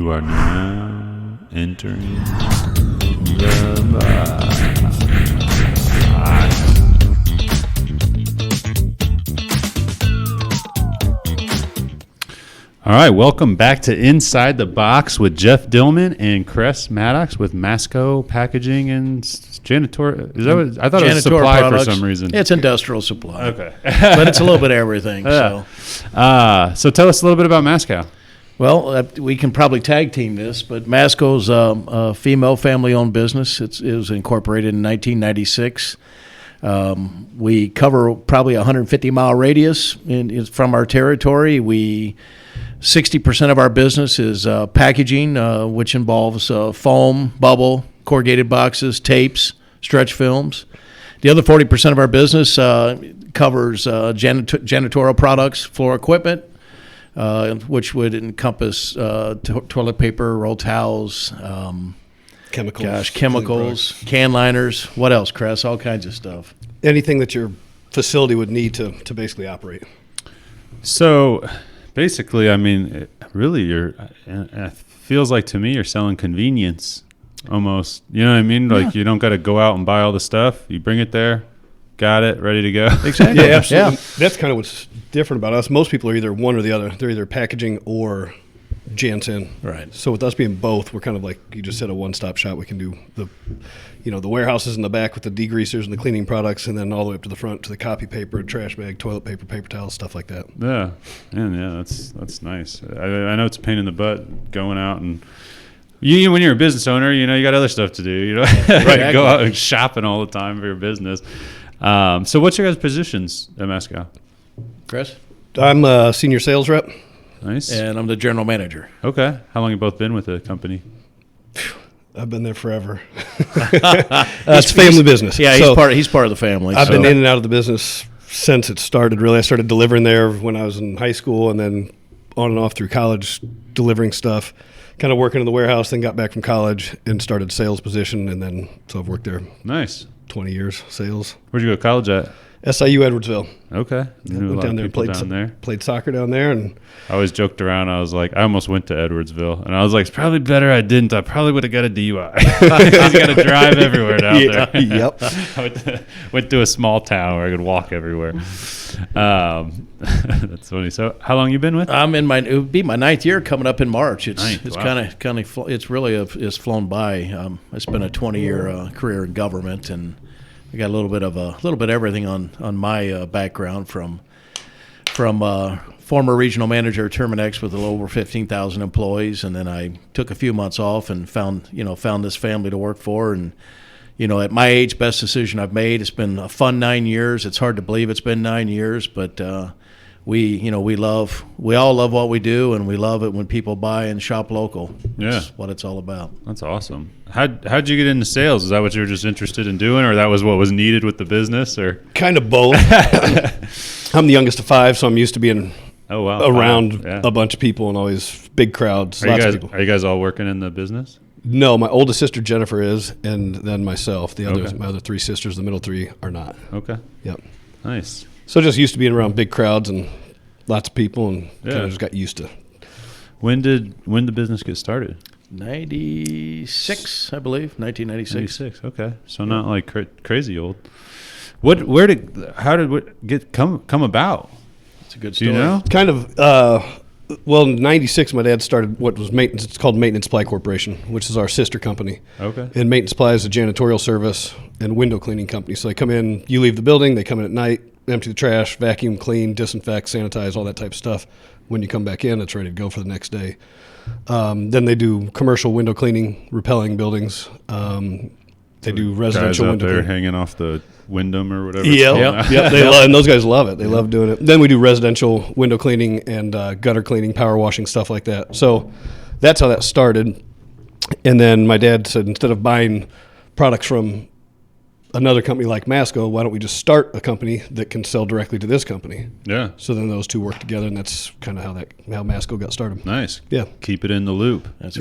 You are now entering the box. All right, welcome back to Inside the Box with Jeff Dillman and Cress Maddox with Masco Packaging and Janitor. Is that what, I thought it was supply products. For some reason. It's industrial supply. Okay. But it's a little bit of everything. So tell us a little bit about Masco. Well, we can probably tag team this, but Masco's a female family-owned business. It was incorporated in 1996. We cover probably a 150-mile radius from our territory. 60% of our business is packaging, which involves foam, bubble, corrugated boxes, tapes, stretch films. The other 40% of our business covers janitorial products, floor equipment, which would encompass toilet paper, roll towels, chemicals, can liners. What else, Cress? All kinds of stuff. Anything that your facility would need to basically operate. So basically, I mean, really, it feels like to me you're selling convenience almost. You know what I mean? Like you don't got to go out and buy all the stuff. You bring it there, got it, ready to go. Exactly. Yeah, absolutely. Yeah. That's kind of what's different about us. Most people are either one or the other. They're either packaging or Jansen. Right. So with us being both, we're kind of like you just said, a one-stop shop. We can do the warehouses in the back with the degreasers and the cleaning products, and then all the way up to the front to the copy paper, trash bag, toilet paper, paper towels, stuff like that. Yeah, that's nice. I know it's a pain in the butt going out and when you're a business owner, you got other stuff to do. You know, right? Go out and shopping all the time for your business. So what's your guys' positions at Masco? Chris? I'm a senior sales rep. Nice. And I'm the general manager. Okay. How long have you both been with the company? I've been there forever. It's family business. Yeah, he's part of the family. I've been in and out of the business since it started. Really, I started delivering there when I was in high school, and then on and off through college, delivering stuff. Kind of working in the warehouse, then got back from college and started sales position, and then so I've worked there. Nice. 20 years sales. Where'd you go to college at? SIU Edwardsville. Okay. Went down there, played soccer down there, and I always joked around. I was like, I almost went to Edwardsville, and I was like, it's probably better I didn't. I probably would have got a DUI. I was got to drive everywhere down there. Yep. I went to a small town where I could walk everywhere. That's funny. So, how long you been with? It would be my 9th year coming up in March. It's wow. kind of it's really it's flown by. I spent a 20-year career in government, and I got a little bit of everything on my background from former regional manager at Terminex with a little over 15,000 employees, and then I took a few months off and found this family to work for, and at my age, best decision I've made. It's been a fun 9 years. It's hard to believe it's been 9 years, but we all love what we do, and we love it when people buy and shop local. Yeah, that's what it's all about. That's awesome. How'd you get into sales? Is that what you were just interested in doing, or that was what was needed with the business, or kind of both? I'm the youngest of 5, so I'm used to being around a bunch of people and always big crowds. Lots of people. Are you guys all working in the business? No, my oldest sister Jennifer is, and then myself. My other 3 sisters, the middle 3 are not. Okay. Yep. Nice. So just used to being around big crowds and lots of people, and kind of just got used to. When did the business get started? 96, I believe. 1996. 96. Okay. So not like crazy old. How did it come about? It's a good story. Do you know? Kind of. In 96, my dad started what was maintenance. It's called Maintenance Supply Corporation, which is our sister company. Okay. And Maintenance Supply is a janitorial service and window cleaning company. So they come in, you leave the building, they come in at night, empty the trash, vacuum, clean, disinfect, sanitize, all that type of stuff. When you come back in, it's ready to go for the next day. Then they do commercial window cleaning, repelling buildings. They do residential window cleaning. Hanging off the Wyndham or whatever. Yep. And those guys love it. They love doing it. Then we do residential window cleaning and gutter cleaning, power washing, stuff like that. So that's how that started. And then my dad said, instead of buying products from another company like Masco, why don't we just start a company that can sell directly to this company? Yeah. So then those two work together, and that's kind of how Masco got started. Nice. Yeah. Keep it in the loop. That's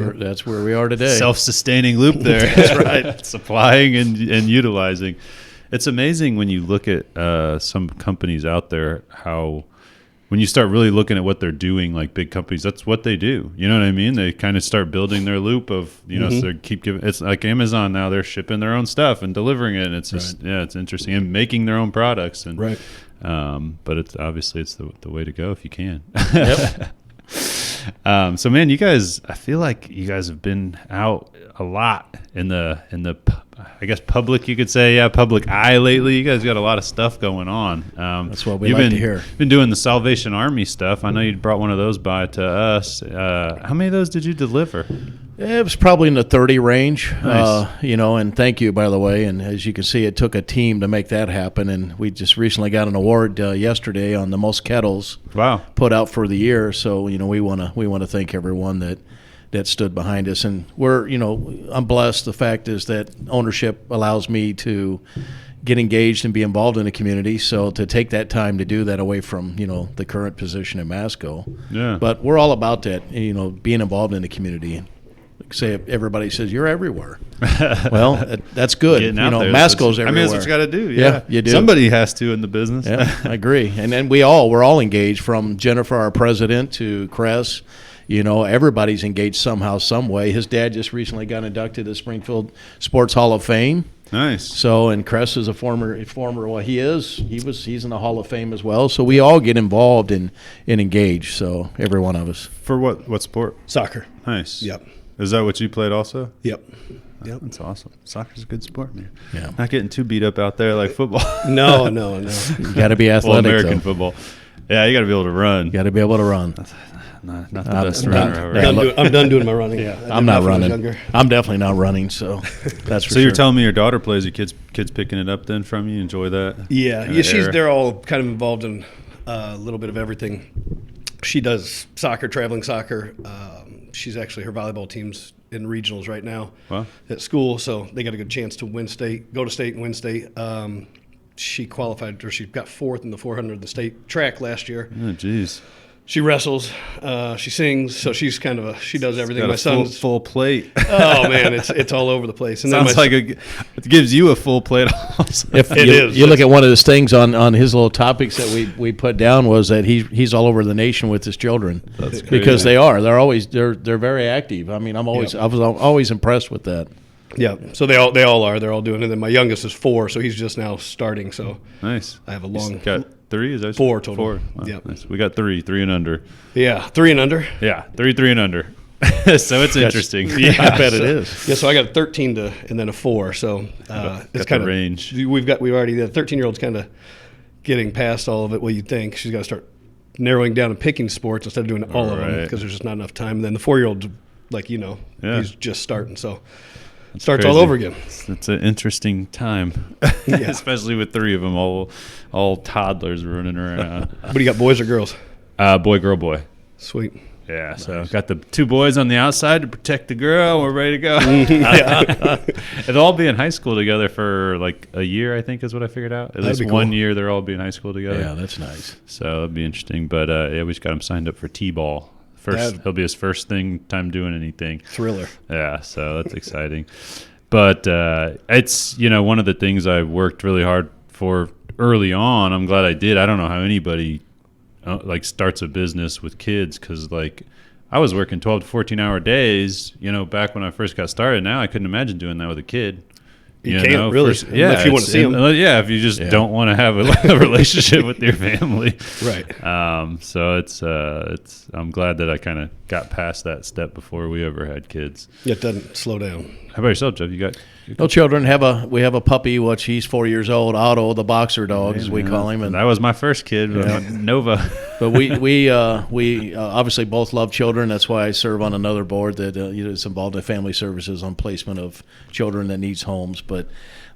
where we are today. Self-sustaining loop there. That's right. Supplying and utilizing. It's amazing when you look at some companies out there how when you start really looking at what they're doing, like big companies, that's what they do. You know what I mean? They kind of start building their loop of, so they keep giving. It's like Amazon now; they're shipping their own stuff and delivering it, and it's just it's interesting, and making their own products. And but it's obviously it's the way to go if you can. Yep. So man, you guys, I feel like you guys have been out a lot in the I guess public, you could say, public eye lately. You guys got a lot of stuff going on. That's what we like to hear. Been doing the Salvation Army stuff. I know you brought one of those by to us. How many of those did you deliver? It was probably in the 30 range, Nice. And thank you, by the way. And as you can see, it took a team to make that happen. And we just recently got an award yesterday on the most kettles put out for the year. So, we want to thank everyone that stood behind us. And I'm blessed. The fact is that ownership allows me to get engaged and be involved in the community. So to take that time to do that away from, the current position in Masco. Yeah. But we're all about that, being involved in the community. Say everybody says you're everywhere. Well, that's good. Getting out there, Masco's everywhere. I mean, that's what you got to do. Yeah, you do. Somebody has to in the business. Yeah, I agree. And then we're all engaged, from Jennifer, our president, to Cress. Everybody's engaged somehow, some way. His dad just recently got inducted to Springfield Sports Hall of Fame. Nice. So, and Cress is a former. Well, he's in the Hall of Fame as well. So we all get involved and engaged. So every one of us. For what sport? Soccer. Nice. Yep. Is that what you played also? Yep. That's awesome. Soccer's a good sport, man. Yeah. Not getting too beat up out there like football. No. You got to be athletic. Well, American though. football. Yeah, you got to be able to run. You got to be able to run. Not the best runner ever. I'm done doing my running. Yeah, I did I'm not when I was running. younger. I'm definitely not running. So that's for So you're sure. telling me your daughter plays, your kids picking it up then from you? Enjoy that? Yeah, That era? they're all kind of involved in a little bit of everything. She does soccer, traveling soccer. She's actually, her volleyball team's in regionals right now at school, so they got a good chance to go to state and win state. She qualified, or she got fourth in the 400 of the state track last year. Oh, geez. She wrestles, she sings, so she's kind of she does everything. Got My a son's full plate. Oh man, it's all over the place. And Sounds like it gives you a full plate also. If It you, is. you look at one of his things on his little topics that we put down, was that he's all over the nation with his children. That's because crazy. they're very active. I mean, I was always impressed with that. Yeah, so they all are. They're all doing it. And then my youngest is 4, so he's just now starting. So Nice. I have a You long got 3? Is that 4 total. 4. Wow, Yep. nice. We got 3 and under. Yeah, 3 and under. Yeah, 3 and under. So it's interesting. I bet it is. Yeah, so I got a 13 and then a 4. So it's got kind the of range. We've already the 13-year-old's kind of getting past all of it. What you think she's got to start narrowing down and picking sports instead of doing all of them, Right. because there's just not enough time. And then the 4-year-old, he's just starting. So starts Crazy. all over again. It's an interesting time, especially with 3 of them, all toddlers running around. What do you got, boys or girls? Boy, girl, boy. Sweet. Yeah, so got the 2 boys on the outside to protect the girl. We're ready to go. They'll all be in high school together for like a year, I think is what I figured out. At That'd least be cool. 1 year they'll all be in high school together. Yeah, that's nice. So that'll be interesting. But we just got him signed up for T-ball. He'll be his first time doing anything. Thriller. Yeah, so that's exciting. But it's, one of the things I worked really hard for early on. I'm glad I did. I don't know how anybody starts a business with kids, because I was working 12 to 14-hour days, back when I first got started. Now I couldn't imagine doing that with a kid. You can't really, unless you want to see them. Yeah, if you just don't want to have a relationship with your family. Right. So it's I'm glad that I kind of got past that step before we ever had kids. It doesn't slow down. How about yourself, Jeff? You got No children. We have a puppy, which he's 4 years old, Otto, the boxer dog, as we call him. And that was my first kid, Nova. But we obviously both love children. That's why I serve on another board that is involved in family services on placement of children that needs homes. But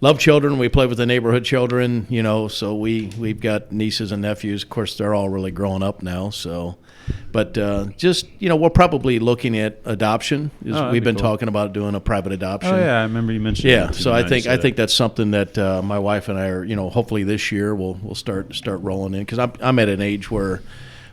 love children. We play with the neighborhood children, so we've got nieces and nephews. Of course, they're all really growing up now. So, but we're probably looking at adoption. We've been talking about doing a private adoption. Oh yeah, I remember you mentioned. Yeah, that so I think that's something that my wife and I are, hopefully this year we'll start rolling in, because I'm at an age where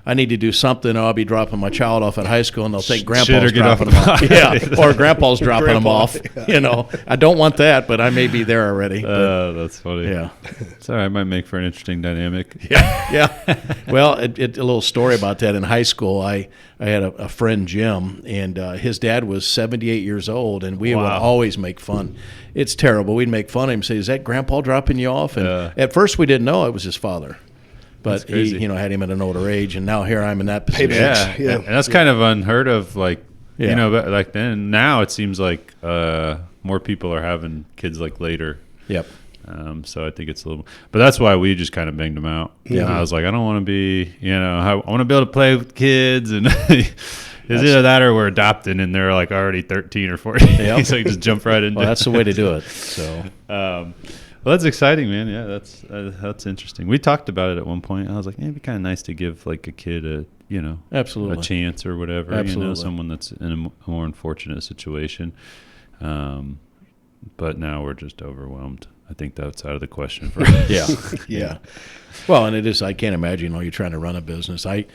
I need to do something, or I'll be dropping my child off at high school, and they'll think Shit, Grandpa's or get dropping off them off. Yeah, or Grandpa's dropping them off. You know, I don't want that, but I may be there already. That's funny. Yeah. It's all right. Might make for an interesting dynamic. Yeah. Well, a little story about that. In high school, I had a friend, Jim, and his dad was 78 years old, and we would always make fun. It's terrible. We'd make fun of him, say, "Is that Grandpa dropping you off?" And at first we didn't know it was his father. But he, had him at an older age, and now here I'm in that position. Yeah. And that's kind of unheard of, like, back then. Now it seems like more people are having kids, like, later. Yep. So I think it's a little, but that's why we just kind of banged them out. Yeah. I was like, I don't want to be, I want to be able to play with kids, and it's either that or we're adopting, and they're like already 13 or 14. Yep. So you just jump right into. Well, that's the way to do it. So. Well, that's exciting, man. Yeah, that's interesting. We talked about it at one point. I was like, it'd be kind of nice to give like a kid a absolutely a chance or whatever. Absolutely. Someone that's in a more unfortunate situation. But now we're just overwhelmed. I think that's out of the question for us. Yeah. Well, and it is. I can't imagine. You're trying to run a business. I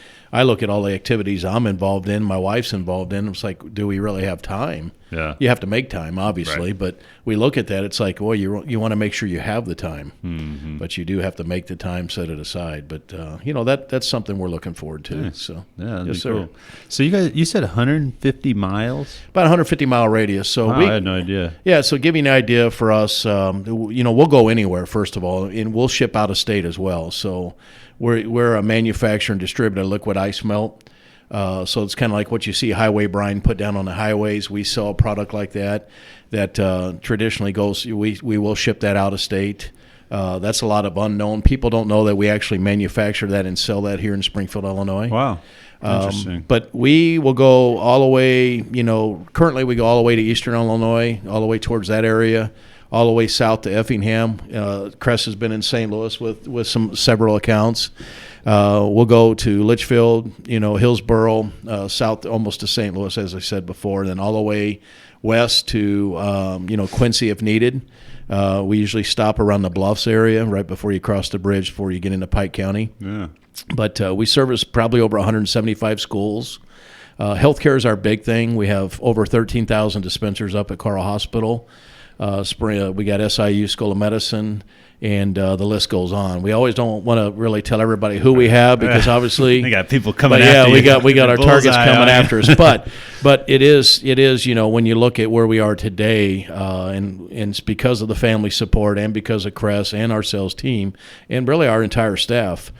look at all the activities I'm involved in, my wife's involved in. It's like, do we really have time? Yeah. You have to make time, obviously, but we look at that. It's like, well, you want to make sure you have the time, but you do have to make the time, set it aside. But that's something we're looking forward to. Nice. So that'd yes, be sir. cool. So you said 150 miles? About 150-mile radius. So I had no idea. Yeah. So give you an idea for us. We'll go anywhere first of all, and we'll ship out of state as well. So we're a manufacturer and distributor of liquid ice melt. So it's kind of like what you see highway brine put down on the highways. We sell a product like that traditionally goes. We will ship that out of state. That's a lot of unknown. People don't know that we actually manufacture that and sell that here in Springfield, Illinois. Wow. Interesting. But we will go all the way. Currently we go all the way to Eastern Illinois, all the way towards that area, all the way south to Effingham. Cress has been in St. Louis with several accounts. We'll go to Litchfield, Hillsboro, south almost to St. Louis, as I said before, and then all the way west to Quincy if needed. We usually stop around the Bluffs area right before you cross the bridge before you get into Pike County. Yeah. But we service probably over 175 schools. Healthcare is our big thing. We have over 13,000 dispensers up at Carl Hospital. We got SIU School of Medicine, and the list goes on. We always don't want to really tell everybody who we have because obviously we got people coming after you. we got our targets coming after us. But it is when you look at where we are today, and it's because of the family support and because of Cress and our sales team and really our entire staff.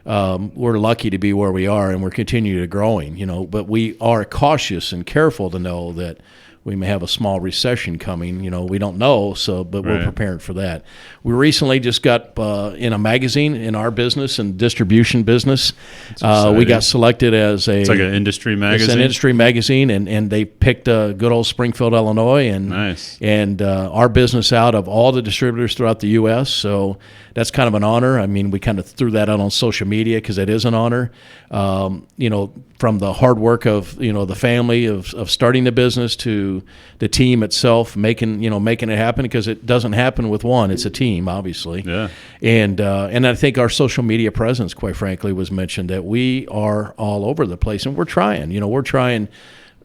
We're lucky to be where we are, and we're continuing to growing. But we are cautious and careful to know that we may have a small recession coming. We don't know, but we're prepared for that. We recently just got in a magazine in our business and distribution business. We got selected as it's like an industry magazine. It's an industry magazine, and they picked good old Springfield, Illinois, and nice. And our business out of all the distributors throughout the U.S. So that's kind of an honor. I mean, we kind of threw that out on social media because it is an honor. From the hard work of the family of starting the business to the team itself making it happen, because it doesn't happen with one. It's a team, obviously. Yeah. And I think our social media presence, quite frankly, was mentioned, that we are all over the place, and we're trying. We're trying.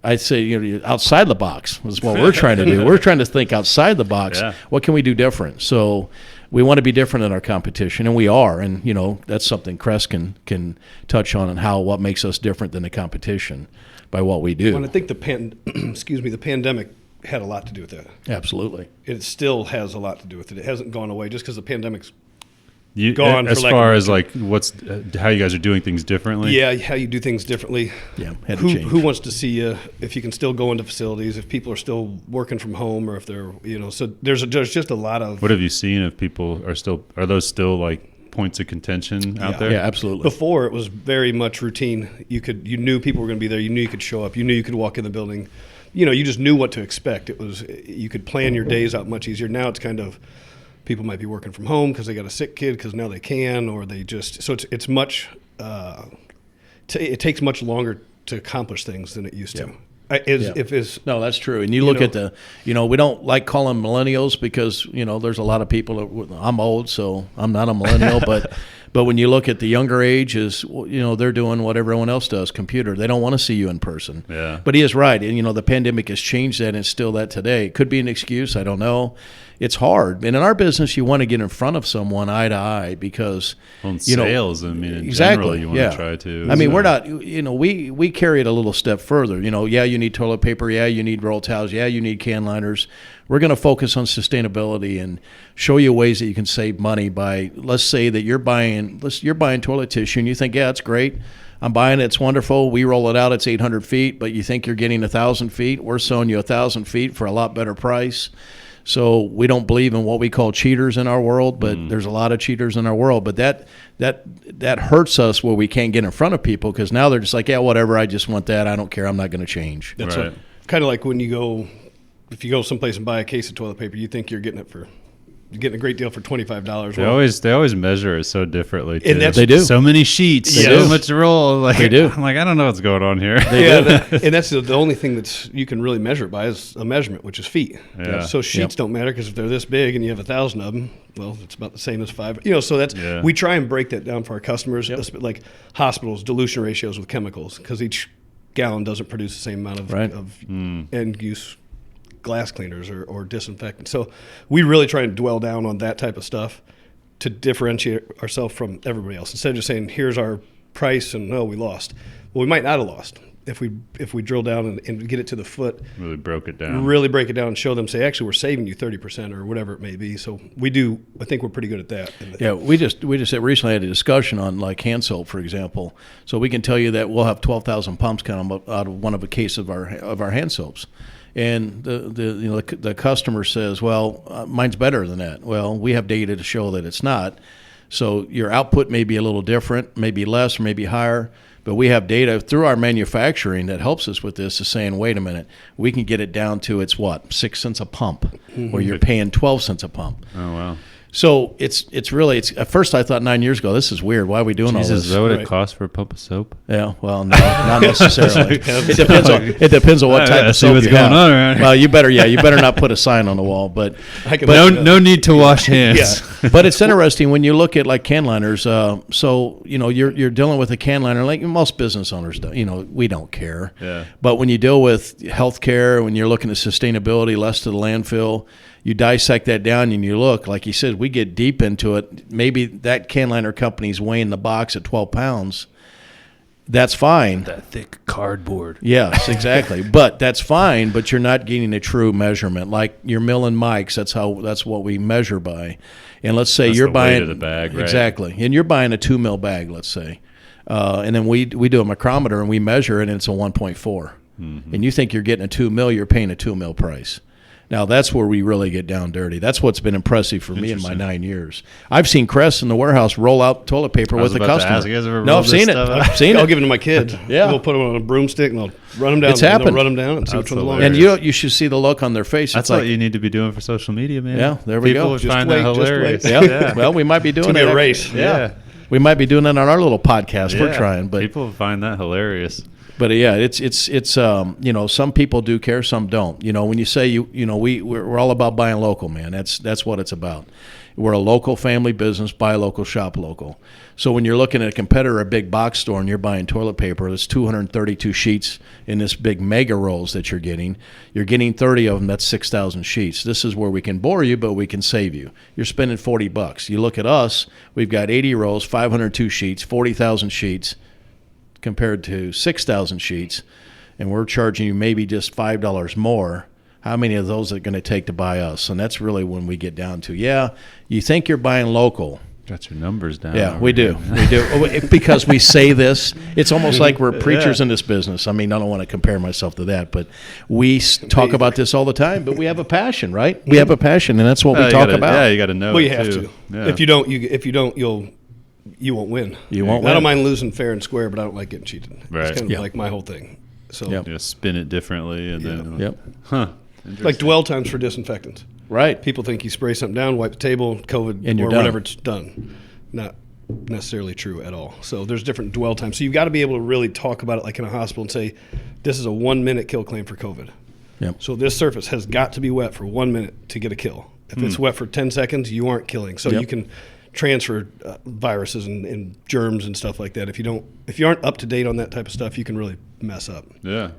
I'd say outside the box is what we're trying to do. We're trying to think outside the box. Yeah. What can we do different? So we want to be different than our competition, and we are. And that's something Cress can touch on, and what makes us different than the competition by what we do. Well, and I think the pandemic had a lot to do with that. Absolutely. It still has a lot to do with it. It hasn't gone away just because the pandemic's gone. As far as like how you guys are doing things differently. Yeah, how you do things differently. Yeah, had to change. Who wants to see you? If you can still go into facilities, if people are still working from home, or if they're so there's just a lot of. What have you seen? If people are those still like points of contention out there? Yeah, absolutely. Before it was very much routine. You knew people were going to be there. You knew you could show up. You knew you could walk in the building. You just knew what to expect. You could plan your days out much easier. Now it's kind of. People might be working from home because they got a sick kid because now they can, or they just so it's much. It takes much longer to accomplish things than it used to. No, that's true. And you look at we don't like calling millennials because there's a lot of people. I'm old, so I'm not a millennial, but But when you look at the younger ages, they're doing what everyone else does, computer. They don't want to see you in person. Yeah. But he is right. And, the pandemic has changed that, and it's still that today. It could be an excuse. I don't know. It's hard. And in our business, you want to get in front of someone eye to eye because, in sales, in exactly, general, you want to try to. I mean, we're not, we carry it a little step further. You need toilet paper. Yeah, you need roll towels. Yeah, you need can liners. We're going to focus on sustainability and show you ways that you can save money by, let's say that you're buying toilet tissue and you think, yeah, it's great. I'm buying it. It's wonderful. We roll it out. It's 800 feet, but you think you're getting 1,000 feet. We're selling you 1,000 feet for a lot better price. So we don't believe in what we call cheaters in our world, but there's a lot of cheaters in our world. But that hurts us where we can't get in front of people because now they're just like, yeah, whatever. I just want that. I don't care. I'm not going to change. That's right. Kind of like when if you go someplace and buy a case of toilet paper, you think you're getting a great deal for $25. They always measure it so differently too. And they do. So many sheets, so much roll. Like, they do. I'm like, I don't know what's going on here. And that's the only thing that you can really measure by is a measurement, which is feet. Yeah. So sheets don't matter because if they're this big and you have 1,000 of them, well, it's about the same as 5. So that's we try and break that down for our customers, like hospitals, dilution ratios with chemicals, because each gallon doesn't produce the same amount of end use glass cleaners or disinfectants. So we really try and dwell down on that type of stuff to differentiate ourselves from everybody else. Instead of just saying, here's our price and we lost. Well, we might not have lost if we drill down and get it to the foot. Really broke it down. Really break it down and show them, say, actually, we're saving you 30% or whatever it may be. So I think we're pretty good at that. Yeah, we just recently had a discussion on like hand soap, for example. So we can tell you that we'll have 12,000 pumps come out of one of a case of our hand soaps. And the customer says, well, mine's better than that. Well, we have data to show that it's not. So your output may be a little different, maybe less or maybe higher, but we have data through our manufacturing that helps us with this is saying, wait a minute, we can get it down to 6 cents a pump, where you're paying 12 cents a pump. Oh, wow. So it's really at first I thought 9 years ago, this is weird. Why are we doing all this? Is that what it costs for a pump of soap? Yeah, well, no, not necessarily. It depends on what type of soap you have. On around here. Well, you better not put a sign on the wall. But no need to wash hands. But it's interesting when you look at like can liners. So you're dealing with a can liner like most business owners do. We don't care. Yeah. But when you deal with healthcare, when you're looking at sustainability, less to the landfill. You dissect that down and you look, like you said, we get deep into it. Maybe that can liner company's weighing the box at 12 pounds. That's fine. That thick cardboard. Yes, exactly. But that's fine, but you're not getting a true measurement. Like your milling mics, that's what we measure by. And let's say you're buying weight of the bag, right? Exactly. And you're buying a 2 mil bag, let's say. And then we do a micrometer and we measure it and it's a 1.4. Mm-hmm. And you think you're getting a 2 mil, you're paying a 2 mil price. Now, that's where we really get down dirty. That's what's been impressive for me in my 9 years. I've seen Cress in the warehouse roll out toilet paper with the customer. No, I've seen it. I'll give them to my kids. Yeah. We'll put them on a broomstick and they'll run them down. It's happened. They'll run them down and see which one's longer. And you should see the look on their face. That's what you need to be doing for social media, man. Yeah, there we go. People would find that hilarious. Yeah. Well, we might be doing it. It's a race. Yeah. We might be doing that on our little podcast. We're trying. But people find that hilarious. But yeah, it's some people do care, some don't. When you say we're all about buying local, man. That's what it's about. We're a local family business, buy local, shop local. So when you're looking at a competitor, a big box store, and you're buying toilet paper, there's 232 sheets in this big mega rolls that you're getting. You're getting 30 of them. That's 6,000 sheets. This is where we can bore you, but we can save you. You're spending $40. You look at us, we've got 80 rolls, 502 sheets, 40,000 sheets. Compared to 6,000 sheets, and we're charging you maybe just $5 more. How many of those are going to take to buy us? And that's really when we get down to, you think you're buying local. Got your numbers down. Yeah, we do. We do. Because we say this. It's almost like we're preachers in this business. I mean, I don't want to compare myself to that, but we talk about this all the time, but we have a passion, right? We have a passion, and that's what we talk about. Yeah, you got to know. Well, you have to. Yeah. If you don't, you won't win. You won't win. I don't mind losing fair and square, but I don't like getting cheated. Right. It's kind of like my whole thing. So spin it differently and then like dwell times for disinfectants. Right. People think you spray something down, wipe the table, COVID, and you're or done. Whatever, it's done. Not necessarily true at all. So there's different dwell times. So you've got to be able to really talk about it like in a hospital and say, this is a 1 minute kill claim for COVID. Yep. So this surface has got to be wet for 1 minute to get a kill. If it's wet for 10 seconds, you aren't killing. So you can transfer viruses and germs and stuff like that. If you aren't up to date on that type of stuff, you can really mess up. Yeah.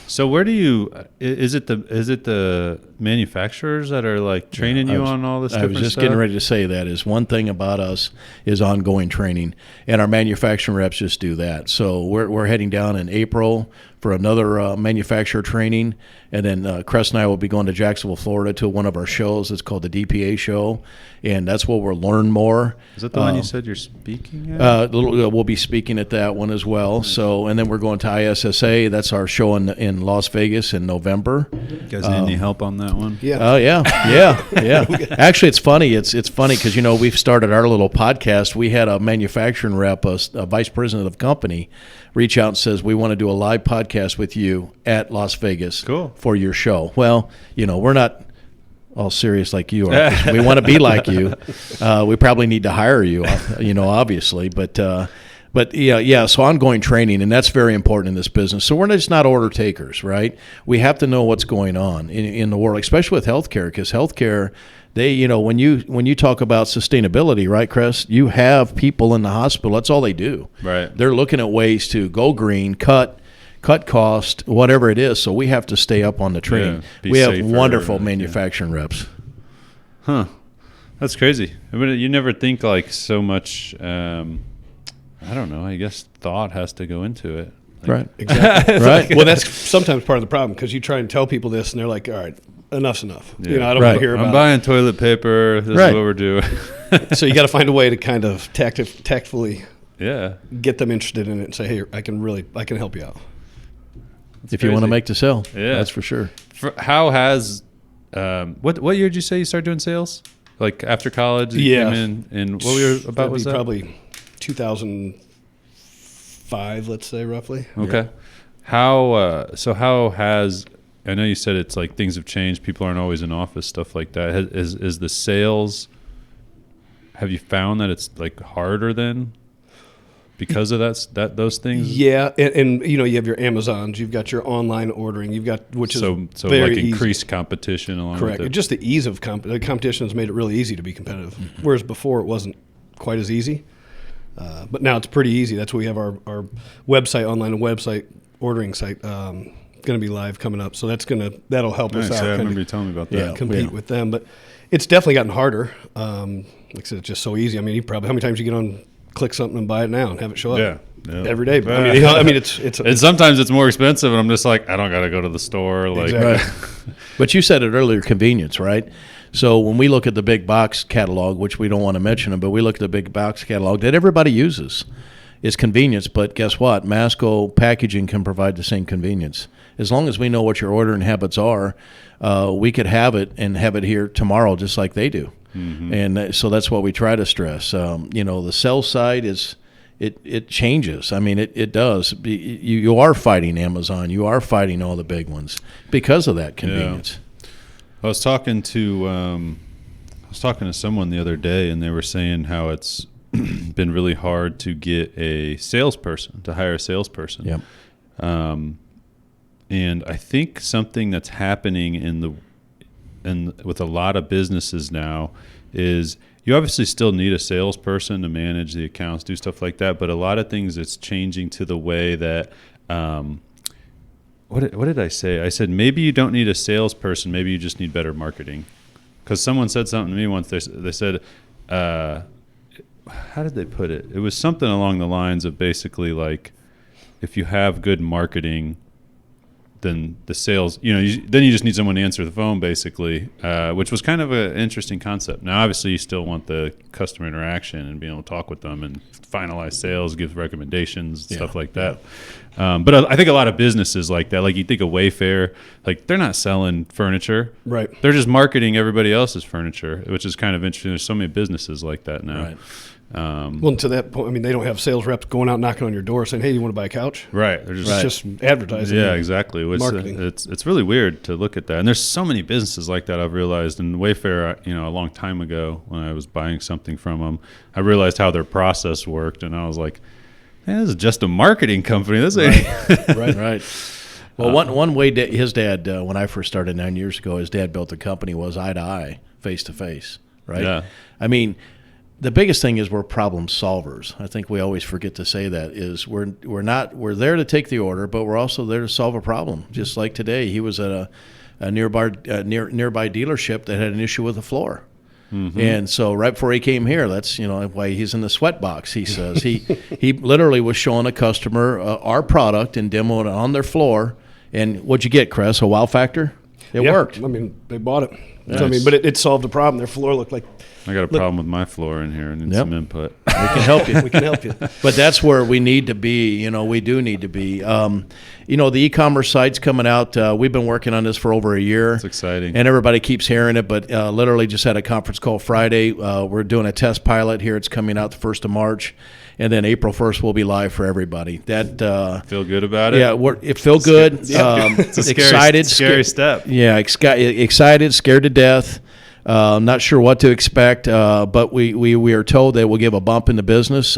So where do you? Is it the manufacturers that are like training you on all this different stuff? I was just getting ready to say that is one thing about us is ongoing training, and our manufacturing reps just do that. So we're heading down in April for another manufacturer training, and then Cress and I will be going to Jacksonville, Florida, to one of our shows. It's called the DPA show, and that's where we'll learn more. Is that the one you said you're speaking at? We'll be speaking at that one as well. So, and then we're going to ISSA. That's our show in Las Vegas in November. You guys need any help on that one? Yeah. Oh yeah. Actually, it's funny. It's funny because we've started our little podcast. We had a manufacturing rep, a vice president of company, reach out and says, we want to do a live podcast with you at Las Vegas for your show. Well, we're not all serious like you are. We want to be like you. We probably need to hire you, obviously. But yeah, so ongoing training, and that's very important in this business. So we're just not order takers, right? We have to know what's going on in the world, especially with healthcare, because healthcare, they, when you talk about sustainability, right, Cress, you have people in the hospital. That's all they do. Right. They're looking at ways to go green, cut cost, whatever it is. So we have to stay up on the training. We have wonderful manufacturing reps. Huh. That's crazy. I mean, you never think like so much. I don't know. I guess thought has to go into it. Right. Exactly. Right. Well, that's sometimes part of the problem because you try and tell people this and they're like, all right, enough's enough. Yeah. I don't want to hear about it. I'm buying toilet paper. This is what we're doing. So you got to find a way to kind of tactfully get them interested in it and say, hey, I can help you out. That's if crazy. You want to make the sale. Yeah. That's for sure. How has what year did you say you started doing sales? Like after college? You came in, and what were you about? Was that probably 2005, let's say, roughly. Okay. Yeah. How has, I know you said it's like things have changed, people aren't always in office, stuff like that. Is the sales, have you found that it's like harder then because of those things? Yeah, and you have your Amazons, you've got your online ordering, you've got so very like increased easy. Competition along Correct. with it. Just the ease of the competition has made it really easy to be competitive, whereas before it wasn't quite as easy. But now it's pretty easy. That's why we have our website, online website ordering site, going to be live coming up. So that'll help us out. I remember you telling me about that. Compete with them, but it's definitely gotten harder. Like I said, it's just so easy. I mean, how many times you get on, click something and buy it now and have it show up every day. But I mean, it's and sometimes it's more expensive, and I'm just like, I don't got to go to the store. Like, exactly. But you said it earlier, convenience, right? So when we look at the big box catalog, which we don't want to mention them, but we look at the big box catalog that everybody uses, is convenience. But guess what? Masco packaging can provide the same convenience. As long as we know what your ordering habits are, we could have it and have it here tomorrow just like they do. Mm-hmm. And so that's what we try to stress. The sell side it changes. I mean, it does. You are fighting Amazon. You are fighting all the big ones because of that convenience. Yeah. I was talking to someone the other day, and they were saying how it's been really hard to get a salesperson, to hire a salesperson. Yep. And I think something that's happening with a lot of businesses now is you obviously still need a salesperson to manage the accounts, do stuff like that, but a lot of things it's changing to the way that what did I say? I said maybe you don't need a salesperson, maybe you just need better marketing. Because someone said something to me once. They said, how did they put it? It was something along the lines of basically like, if you have good marketing, then the sales, then you just need someone to answer the phone, basically, which was kind of an interesting concept. Now, obviously, you still want the customer interaction and being able to talk with them and finalize sales, give recommendations, stuff like that. But I think a lot of businesses like that, like you think of Wayfair, like they're not selling furniture. Right. They're just marketing everybody else's furniture, which is kind of interesting. There's so many businesses like that now. Right. Well, to that point, I mean, they don't have sales reps going out knocking on your door saying, "Hey, you want to buy a couch?" Right. They're just advertising. Yeah, exactly. Marketing. It's really weird to look at that, and there's so many businesses like that I've realized. And Wayfair, a long time ago when I was buying something from them, I realized how their process worked, and I was like, "Man, this is just a marketing company. This ain't right." Well, one way his dad, when I first started 9 years ago, his dad built the company was eye to eye, face to face. Right. Yeah. I mean. the biggest thing is we're problem solvers. I think we always forget to say that is we're there to take the order, but we're also there to solve a problem. Just like today, he was at a nearby dealership that had an issue with the floor. Mm-hmm. And so right before he came here, that's why he's in the sweat box. He says he literally was showing a customer our product and demoing it on their floor. And what'd you get, Cress? A wow factor? It worked. I mean, they bought it. Nice. So, but it solved the problem. Their floor looked like. I got a problem with my floor in here and need some input. We can help you. We can help you. But that's where we need to be. We do need to be. The e-commerce site's coming out. We've been working on this for over a year. It's exciting. And everybody keeps hearing it, but literally just had a conference call Friday. We're doing a test pilot here. It's coming out the 1st of March. And then April 1st will be live for everybody. That feel good about it? Yeah, it feel good. It's a scary step. Yeah, excited, scared to death. Not sure what to expect, but we are told that we'll give a bump in the business.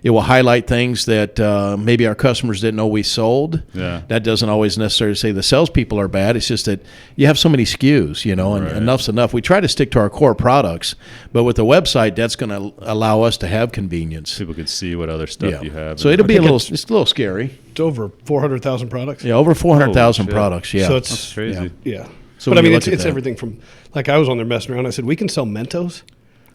It will highlight things that maybe our customers didn't know we sold. Yeah. That doesn't always necessarily say the salespeople are bad. It's just that you have so many SKUs, and enough's enough. We try to stick to our core products, but with the website, that's going to allow us to have convenience. People can see what other stuff you have. So it'll be it's a little scary. It's over 400,000 products. Yeah, over 400,000 products. Yeah, so it's that's crazy. Yeah. So but I mean, it's everything from, like, I was on there messing around. I said, we can sell Mentos.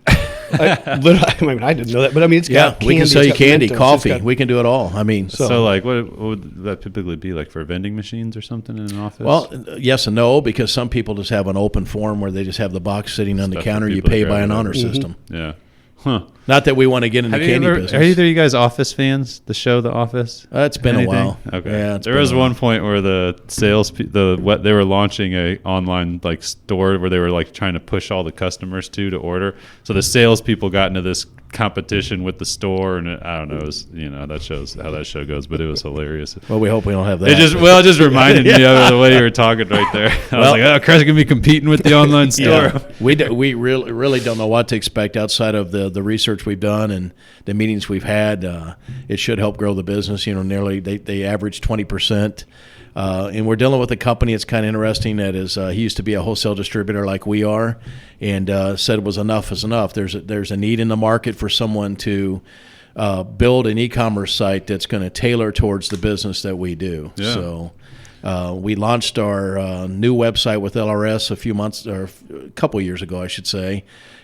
I didn't know that, but I mean, it's got candy. We can sell you candy, Mentos, coffee. We can do it all. I mean, so like, what would that typically be like for vending machines or something in an office? Well, yes and no, because some people just have an open form where they just have the box sitting on the counter. You pay by an honor system. Yeah. Huh. Not that we want to get into candy business. Are either of you guys Office fans? The show, The Office? It's been a while. Okay. Yeah, there was one point where the sales, they were launching a online like store where they were like trying to push all the customers to order. So the salespeople got into this competition with the store, and I don't know, it was, that shows how that show goes, but it was hilarious. Well, we hope we don't have that. It just reminded me of the way you were talking right there. I was like, Cress can be competing with the online store. Yeah. We really don't know what to expect outside of the research we've done and the meetings we've had. It should help grow the business. Nearly they average 20%. And we're dealing with a company that's kind of interesting that is he used to be a wholesale distributor like we are, and said it was enough is enough. There's a need in the market for someone to build an e-commerce site that's going to tailor towards the business that we do. Yeah. So we launched our new website with LRS a couple years ago, I should say.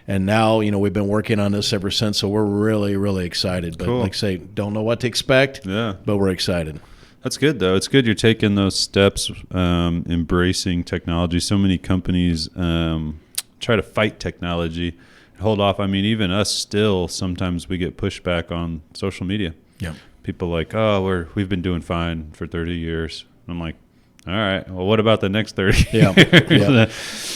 And now, we've been working on this ever since, so we're really, really excited. But cool. Like I say, don't know what to expect, but we're excited. That's good, though. It's good you're taking those steps, embracing technology. So many companies try to fight technology, hold off. I mean, even us still, sometimes we get pushback on social media. Yeah. People like, we've been doing fine for 30 years. I'm like, all right, well, what about the next 30? Yeah.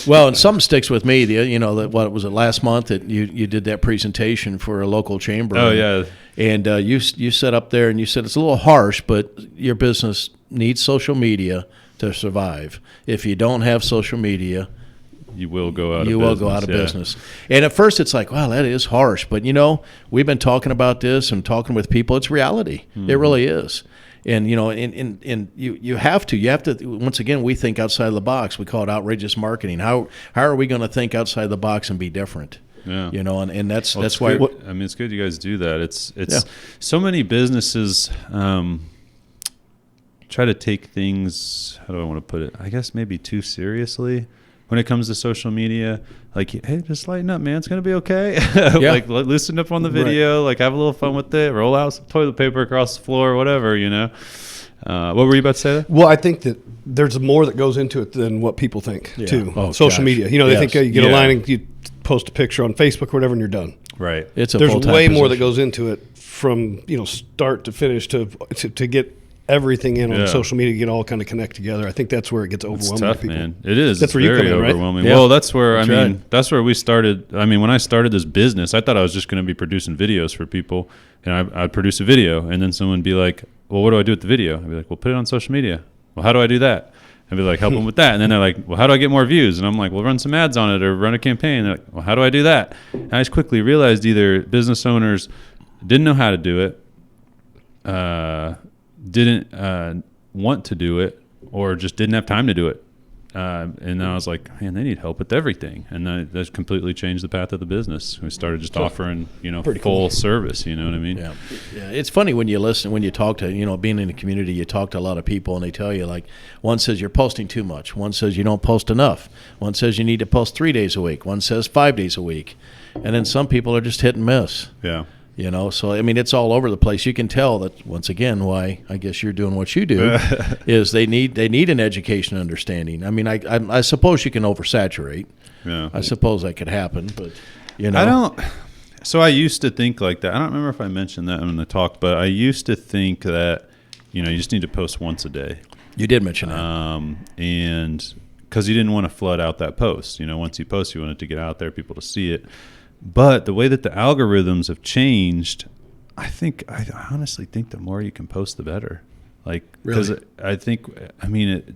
Well, and something sticks with me. What was it last month that you did that presentation for a local chamber? Oh, yeah. And you sat up there and you said it's a little harsh, but your business needs social media to survive. If you don't have social media, you will go out of business. You will go out of business. And at first it's like, wow, that is harsh. But, we've been talking about this and talking with people. It's reality. Mm-hmm. It really is. And, you have to, once again, we think outside of the box. We call it outrageous marketing. How are we going to think outside the box and be different? Yeah. And that's why. I mean, it's good you guys do that. It's so many businesses try to take things, how do I want to put it? I guess maybe too seriously when it comes to social media. Like, hey, just lighten up, man. It's going to be okay. Like, loosen up on the video. Right. Like, have a little fun with it. Roll out some toilet paper across the floor, whatever, What were you about to say there? Well, I think that there's more that goes into it than what people think, too. Social media. They think you get a line and you post a picture on Facebook or whatever and you're done. Right. It's a There's full-time way more position. that goes into it from, start to finish to get everything in on social media, get all kind of connect together. I think that's where it gets overwhelming. It's tough, for people. man. It is. That's it's where you very come in, right? overwhelming. Yeah. Well, that's where that's where we started. I mean, when I started this business, I thought I was just going to be producing videos for people, and I'd produce a video, and then someone would be like, "Well, what do I do with the video?" I'd be like, "Well, put it on social media." Well, how do I do that? I'd be like, "Help them with that," and then they're like, "Well, how do I get more views?" And I'm like, "Well, run some ads on it or run a campaign." They're like, "Well, how do I do that?" And I just quickly realized either business owners didn't know how to do it, didn't want to do it, or just didn't have time to do it. And I was like, man, they need help with everything. And that completely changed the path of the business. We started just offering, full service. You know what I mean? Yeah. It's funny when you listen, when you talk to, being in the community, you talk to a lot of people and they tell you, like, one says you're posting too much. One says you don't post enough. One says you need to post 3 days a week. One says 5 days a week. And then some people are just hit and miss. Yeah. So I mean, it's all over the place. You can tell that, once again, why I guess you're doing what you do is they need an education and understanding. I mean, I suppose you can oversaturate. Yeah, I suppose that could happen, but I don't. So I used to think like that. I don't remember if I mentioned that in the talk, but I used to think that you just need to post once a day. You did mention that, and because you didn't want to flood out that post. Once you post, you want it to get out there, people to see it. But the way that the algorithms have changed, I honestly think the more you can post, the better. Like, because really? I think,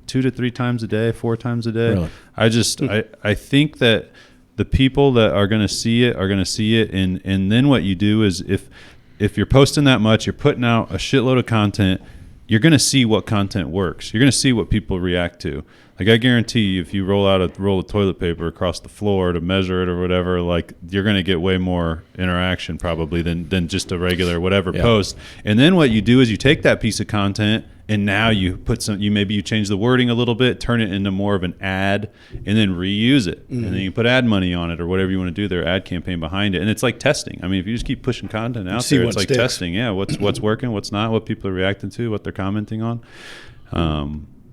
2 to 3 times a day, 4 times a day. Really? I think that the people that are going to see it are going to see it. And then what you do is if you're posting that much, you're putting out a shitload of content, you're going to see what content works. You're going to see what people react to. Like, I guarantee you, if you roll out a roll of toilet paper across the floor to measure it or whatever, like, you're going to get way more interaction probably than just a regular whatever post. And then what you do is you take that piece of content and now you put maybe you change the wording a little bit, turn it into more of an ad, and then reuse it. Mm-hmm. And then you put ad money on it or whatever you want to do, their ad campaign behind it. And it's like testing. I mean, if you just keep pushing content out there, it's like testing. Yeah, what's working, what's not, what people are reacting to, what they're commenting on.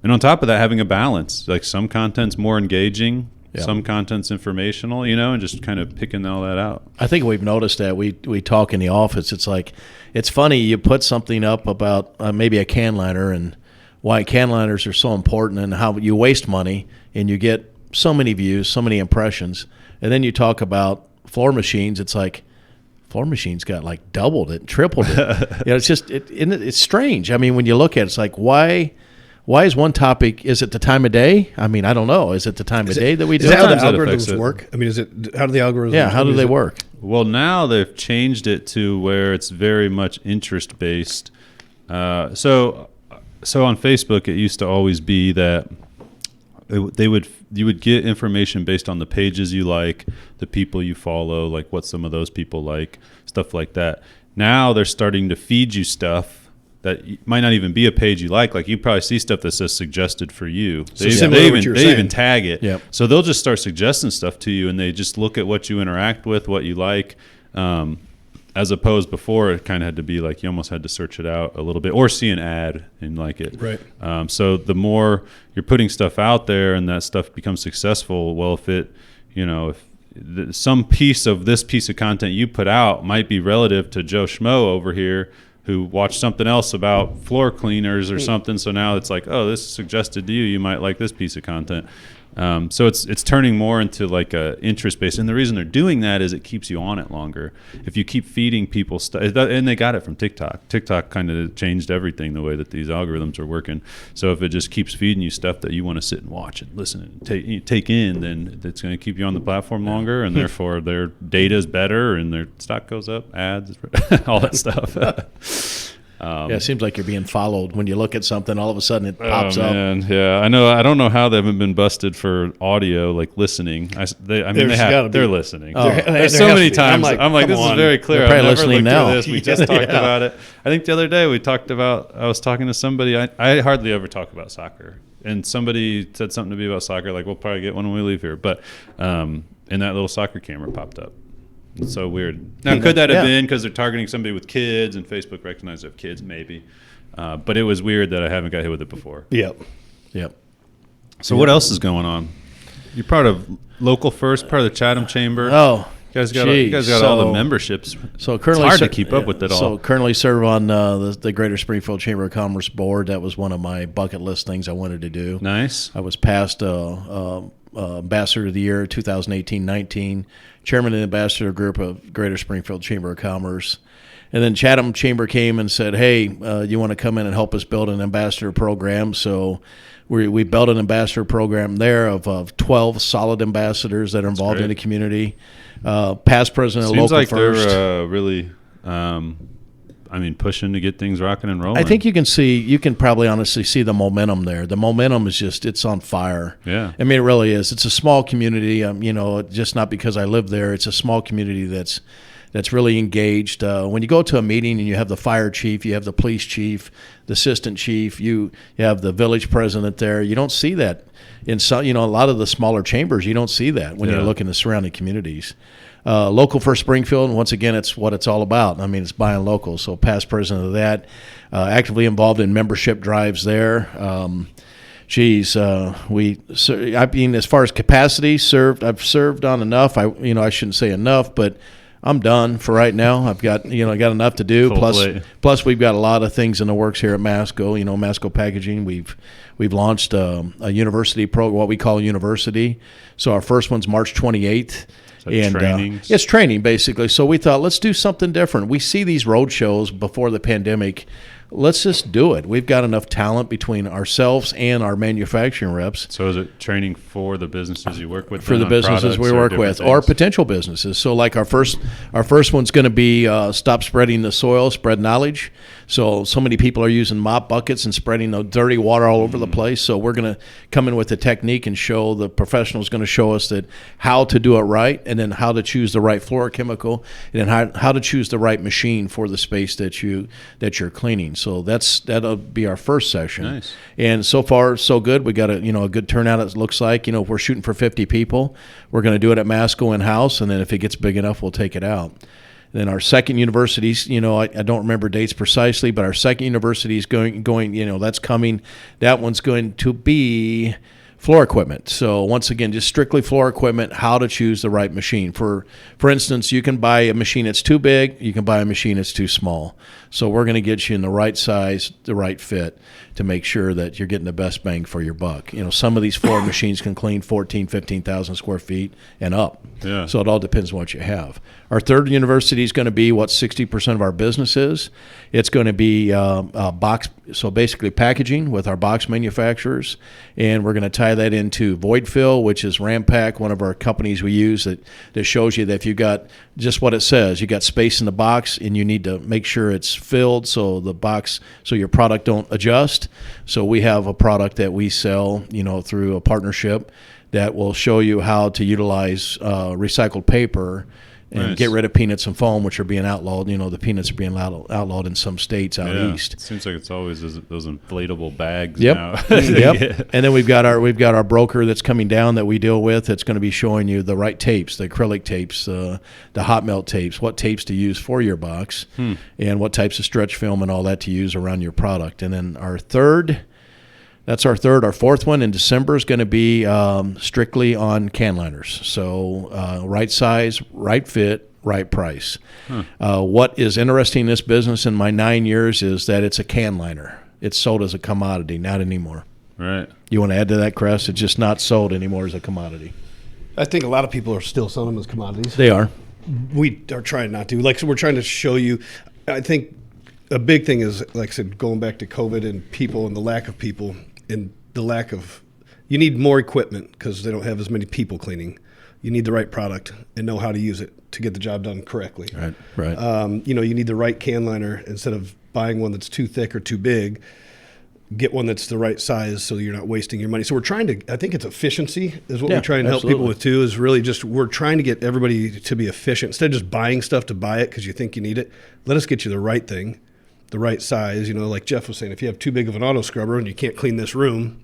And on top of that, having a balance. Like, some content's more engaging, some content's informational, and just kind of picking all that out. I think we've noticed that. We talk in the office. It's like, it's funny, you put something up about maybe a can liner and why can liners are so important and how you waste money and you get so many views, so many impressions. And then you talk about floor machines. It's like, floor machines got like doubled it, tripled it. It's just, it's strange. I mean, when you look at it, it's like, why is one topic, is it the time of day? I mean, I don't know. Is it the time of day that we do? Is that how the algorithms work? I mean, how do the algorithms Yeah, how do they work? Well, now they've changed it to where it's very much interest-based. So on Facebook, it used to always be that you would get information based on the pages you like, the people you follow, like what some of those people like, stuff like that. Now they're starting to feed you stuff that might not even be a page you like. Like, you probably see stuff that says suggested for you. They even tag it. Yep. So they'll just start suggesting stuff to you, and they just look at what you interact with, what you like, as opposed before it kind of had to be like you almost had to search it out a little bit or see an ad and like it. Right. So the more you're putting stuff out there and that stuff becomes successful, well, if some piece of this piece of content you put out might be relative to Joe Schmo over here, who watched something else about floor cleaners or something. So now it's like, oh, this is suggested to you. You might like this piece of content. So it's turning more into like a interest based. And the reason they're doing that is it keeps you on it longer. If you keep feeding people stuff, and they got it from TikTok. TikTok kind of changed everything, the way that these algorithms are working. So if it just keeps feeding you stuff that you want to sit and watch and listen and take in, then it's going to keep you on the platform longer, and therefore their data is better and their stock goes up, ads, all that stuff. It seems like you're being followed. When you look at something, all of a sudden it pops up. Yeah, I know. I don't know how they haven't been busted for audio, like listening. They're listening. There's so many times. I'm like, this is very clear. They're probably listening now. We just talked about it. I think the other day I was talking to somebody. I hardly ever talk about soccer. And somebody said something to me about soccer, like, we'll probably get one when we leave here. But and that little soccer camera popped up. It's so weird. Now, could that have been because they're targeting somebody with kids and Facebook recognizes they have kids? Maybe. But it was weird that I haven't got hit with it before. Yep. So what else is going on? You're part of Local First, part of the Chatham Chamber. Oh, you guys got all the memberships. So currently, it's hard to keep up with it all. So currently serve on the Greater Springfield Chamber of Commerce board. That was one of my bucket list things I wanted to do. Nice. I was past Ambassador of the Year 2018-19, Chairman of the Ambassador Group of Greater Springfield Chamber of Commerce. And then Chatham Chamber came and said, hey, you want to come in and help us build an ambassador program? So we built an ambassador program there of 12 solid ambassadors that are involved in the community. Past president of Local First. Seems like they're really I mean, pushing to get things rocking and rolling. I think you can probably honestly see the momentum there. The momentum is it's on fire. Yeah. I mean, it really is. It's a small community, just not because I live there. It's a small community that's really engaged. When you go to a meeting and you have the fire chief, you have the police chief, the assistant chief, you have the village president there. You don't see that in some, a lot of the smaller chambers. You don't see that when you're looking at the surrounding communities. Local for Springfield, and once again, it's what it's all about. I mean, it's buying local. So past president of that, actively involved in membership drives there. I mean, as far as capacity I've served on enough. I shouldn't say enough, but I'm done for right now. I've got enough to do. Plus, we've got a lot of things in the works here at Masco. Masco Packaging. We've launched a university program, what we call a university. So our first one's March 28th. And it's training basically. So we thought, let's do something different. We see these road shows before the pandemic. Let's just do it. We've got enough talent between ourselves and our manufacturing reps. So is it training for the businesses you work with? For the businesses we work with, or potential businesses. So like our first one's going to be stop spreading the soil, spread knowledge. So many people are using mop buckets and spreading the dirty water all over the place. So we're going to come in with a technique and show the professional's going to show us that how to do it right, and then how to choose the right fluorochemical, and then how to choose the right machine for the space that you're cleaning. So that'll be our first session. Nice. And so far so good. We got a good turnout. It looks like we're shooting for 50 people. We're going to do it at Masco in house, and then if it gets big enough, we'll take it out. Then our second universities, I don't remember dates precisely, but our second university is going. That's coming. That one's going to be floor equipment. So once again, just strictly floor equipment, how to choose the right machine. For instance, you can buy a machine that's too big, you can buy a machine that's too small. So we're going to get you in the right size, the right fit, to make sure that you're getting the best bang for your buck. Some of these floor machines can clean 15,000 square feet and up. Yeah. So it all depends on what you have. Our third university is going to be what 60% of our business is. It's going to be box, so basically packaging with our box manufacturers, and we're going to tie that into void fill, which is Rampack, one of our companies we use that shows you that if you got just what it says, you got space in the box, and you need to make sure it's filled so your product don't adjust. So we have a product that we sell, through a partnership that will show you how to utilize recycled paper and get rid of peanuts and foam, which are being outlawed. The peanuts are being outlawed in some states out east. It seems like it's always those inflatable bags now. Yep. Yeah. And then we've got our broker that's coming down that we deal with. That's going to be showing you the right tapes, the acrylic tapes, the hot melt tapes, what tapes to use for your box, and what types of stretch film and all that to use around your product. And then our fourth one in December is going to be strictly on can liners. So right size, right fit, right price. What is interesting in this business in my 9 years is that it's a can liner. It's sold as a commodity, not anymore. Right. You want to add to that, Cress? It's just not sold anymore as a commodity. I think a lot of people are still selling them as commodities. They are. We are trying not to. So we're trying to show you. I think a big thing is, like I said, going back to COVID and people and the lack of people. And the lack of, you need more equipment because they don't have as many people cleaning. You need the right product and know how to use it to get the job done correctly. Right. You need the right can liner. Instead of buying one that's too thick or too big, get one that's the right size so you're not wasting your money. So we're trying to, I think it's efficiency is what we try and help people with too, is really just, we're trying to get everybody to be efficient. Instead of just buying stuff to buy it because you think you need it, let us get you the right thing. The right size, like Jeff was saying, if you have too big of an auto scrubber and you can't clean this room,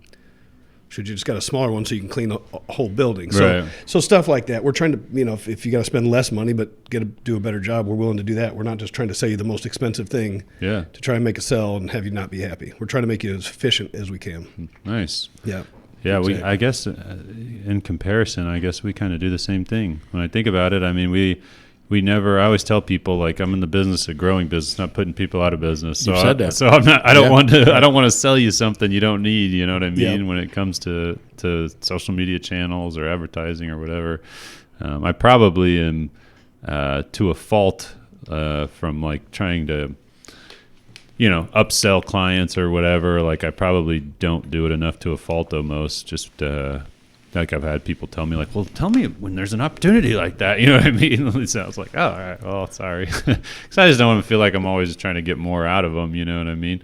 should you just got a smaller one so you can clean the whole building? Right. So stuff like that. We're trying to, if you got to spend less money but do a better job, we're willing to do that. We're not just trying to sell you the most expensive thing to try and make a sell and have you not be happy. We're trying to make you as efficient as we can. Nice. Yeah. Yeah, exactly. I guess in comparison, I guess we kind of do the same thing. When I think about it, I mean, we never. I always tell people, like, I'm in the business of growing business, not putting people out of business. So You've said that. So I'm not. I don't want to. I don't want to sell you something you don't need. You know what I mean? When it comes to social media channels or advertising or whatever, I probably am to a fault from like trying to, upsell clients or whatever. Like I probably don't do it enough to a fault almost. Just like I've had people tell me like, well, tell me when there's an opportunity like that. You know what I mean? So I was like, oh, all right, well, sorry. Because I just don't want to feel like I'm always trying to get more out of them. You know what I mean?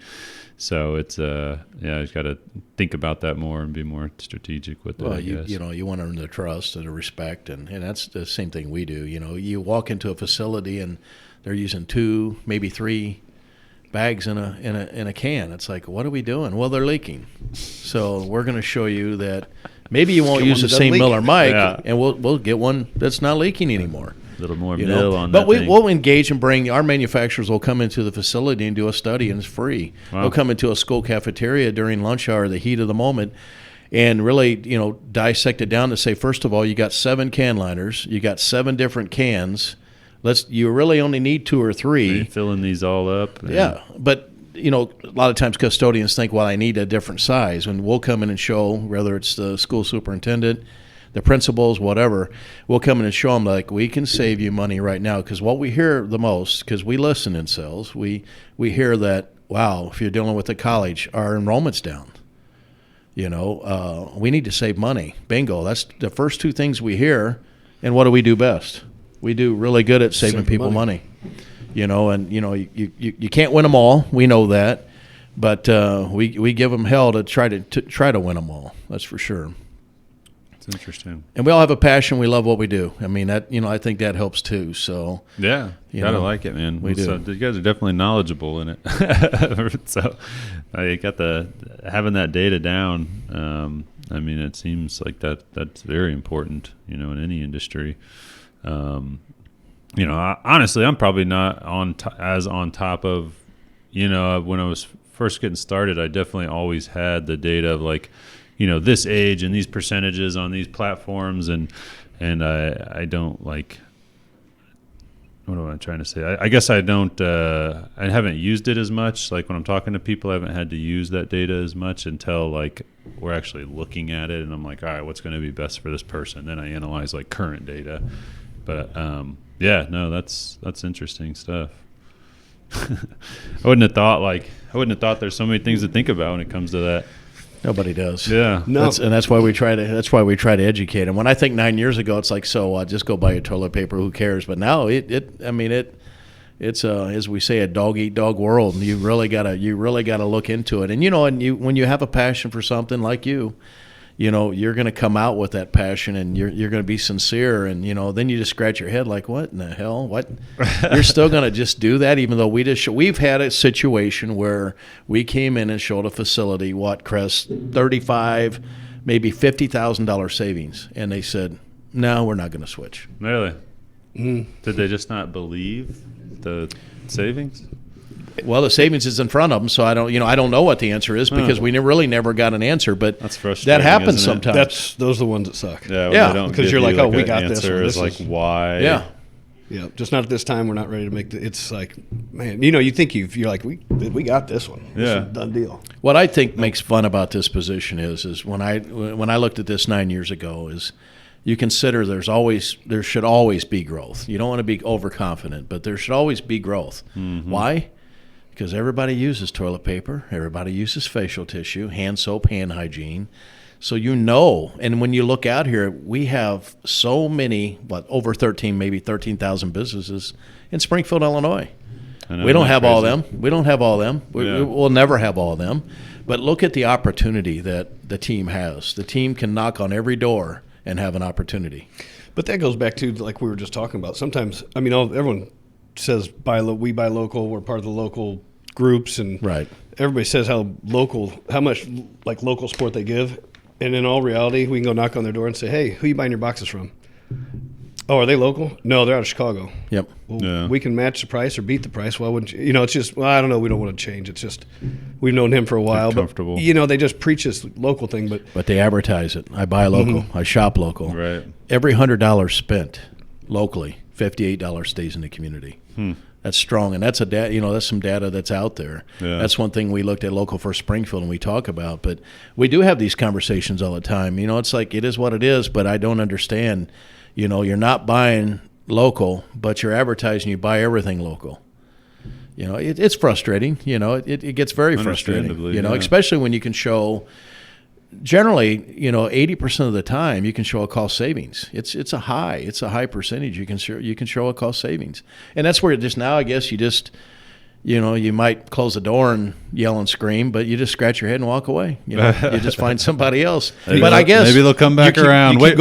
So it's, I just got to think about that more and be more strategic with it. Well, you want to earn the trust and the respect, and that's the same thing we do. You walk into a facility and they're using 2, maybe 3 bags in a can. It's like, what are we doing? Well, they're leaking. So we're going to show you that maybe you won't use the same Miller mic, and we'll get one that's not leaking anymore. A little more mill on that. But thing. we'll engage and bring our manufacturers will come into the facility and do a study, and it's free. Wow. They'll come into a school cafeteria during lunch hour, the heat of the moment, and really, dissect it down to say, first of all, you got 7 can liners, you got 7 different cans. You really only need 2 or 3. Filling these all up. Yeah, but a lot of times custodians think, well, I need a different size. When we'll come in and show, whether it's the school superintendent, the principals, whatever, we'll come in and show them, like, we can save you money right now. Because what we hear the most, because we listen in sales, we hear that, wow, if you're dealing with a college, our enrollment's down. We need to save money. Bingo. That's the first 2 things we hear. And what do we do best? We do really good at saving people money. You can't win them all. We know that. But we give them hell to try to win them all. That's for sure. It's interesting. And we all have a passion. We love what we do. I mean, that I think that helps too. So yeah, gotta like it, man. We do. So you guys are definitely knowledgeable in it. So you got having that data down. I mean, it seems like that's very important. In any industry. Honestly, I'm probably not as on top of. When I was first getting started, I definitely always had the data of like. This age and these percentages on these platforms, and I don't like. What am I trying to say? I guess I don't. I haven't used it as much. Like when I'm talking to people, I haven't had to use that data as much until like we're actually looking at it, and I'm like, all right, what's going to be best for this person? Then I analyze like current data. But that's interesting stuff. I wouldn't have thought there's so many things to think about when it comes to that. Nobody does. Yeah, no, that's why we try to educate. And when I think 9 years ago, it's like, so just go buy your toilet paper. Who cares? But now it's as we say, a dog eat dog world. And you really gotta look into it. And when you have a passion for something like you're going to come out with that passion, and you're going to be sincere, and then you just scratch your head like, what in the hell? What? You're still going to just do that, even though we've had a situation where we came in and showed a facility, Cress, $35,000, maybe $50,000 savings, and they said, no, we're not going to switch. Really? Did they just not believe the savings? Well, the savings is in front of them, so I don't know what the answer is because we really never got an answer. But that's frustrating. That happens sometimes. Those are the ones that suck. Yeah, because you're like, oh, we got this. It's like, why? Yeah, just not at this time. We're not ready to make it's like, man, you think you're like, we got this one. This is a done deal. What I think makes fun about this position is when I looked at this 9 years ago is. You consider there should always be growth. You don't want to be overconfident, but there should always be growth. Mm-hmm. Why? Because everybody uses toilet paper, everybody uses facial tissue, hand soap, hand hygiene. So and when you look out here, we have so many, over 13,000 businesses in Springfield, Illinois. We don't have all them. We don't have all them. We'll never have all of them. But look at the opportunity that the team has. The team can knock on every door and have an opportunity. But that goes back to like we were just talking about. Sometimes, everyone says we buy local, we're part of the local groups, and right. Everybody says how much like local support they give, and in all reality, we can go knock on their door and say, hey, who are you buying your boxes from? Oh, are they local? No, they're out of Chicago. Yep. Well, we can match the price or beat the price. Why wouldn't you? It's just, I don't know. We don't want to change. It's just, we've known him for a while. They're comfortable. But, they just preach this local thing. But they advertise it. I buy local. Mm-hmm. I shop local. Right. Every $100 spent locally, $58 stays in the community. That's strong, and that's that's some data that's out there. Yeah. That's one thing we looked at Local for Springfield and we talk about. But we do have these conversations all the time. It's like it is what it is, but I don't understand. You're not buying local, but you're advertising you buy everything local. It's frustrating. It gets very frustrating. Yeah. Especially when you can show generally, 80% of the time you can show a cost savings. It's a high percentage you can show a cost savings, and that's where just now I guess you just you might close the door and yell and scream, but you just scratch your head and walk away. You just find somebody else. But I guess maybe they'll come back around. Wait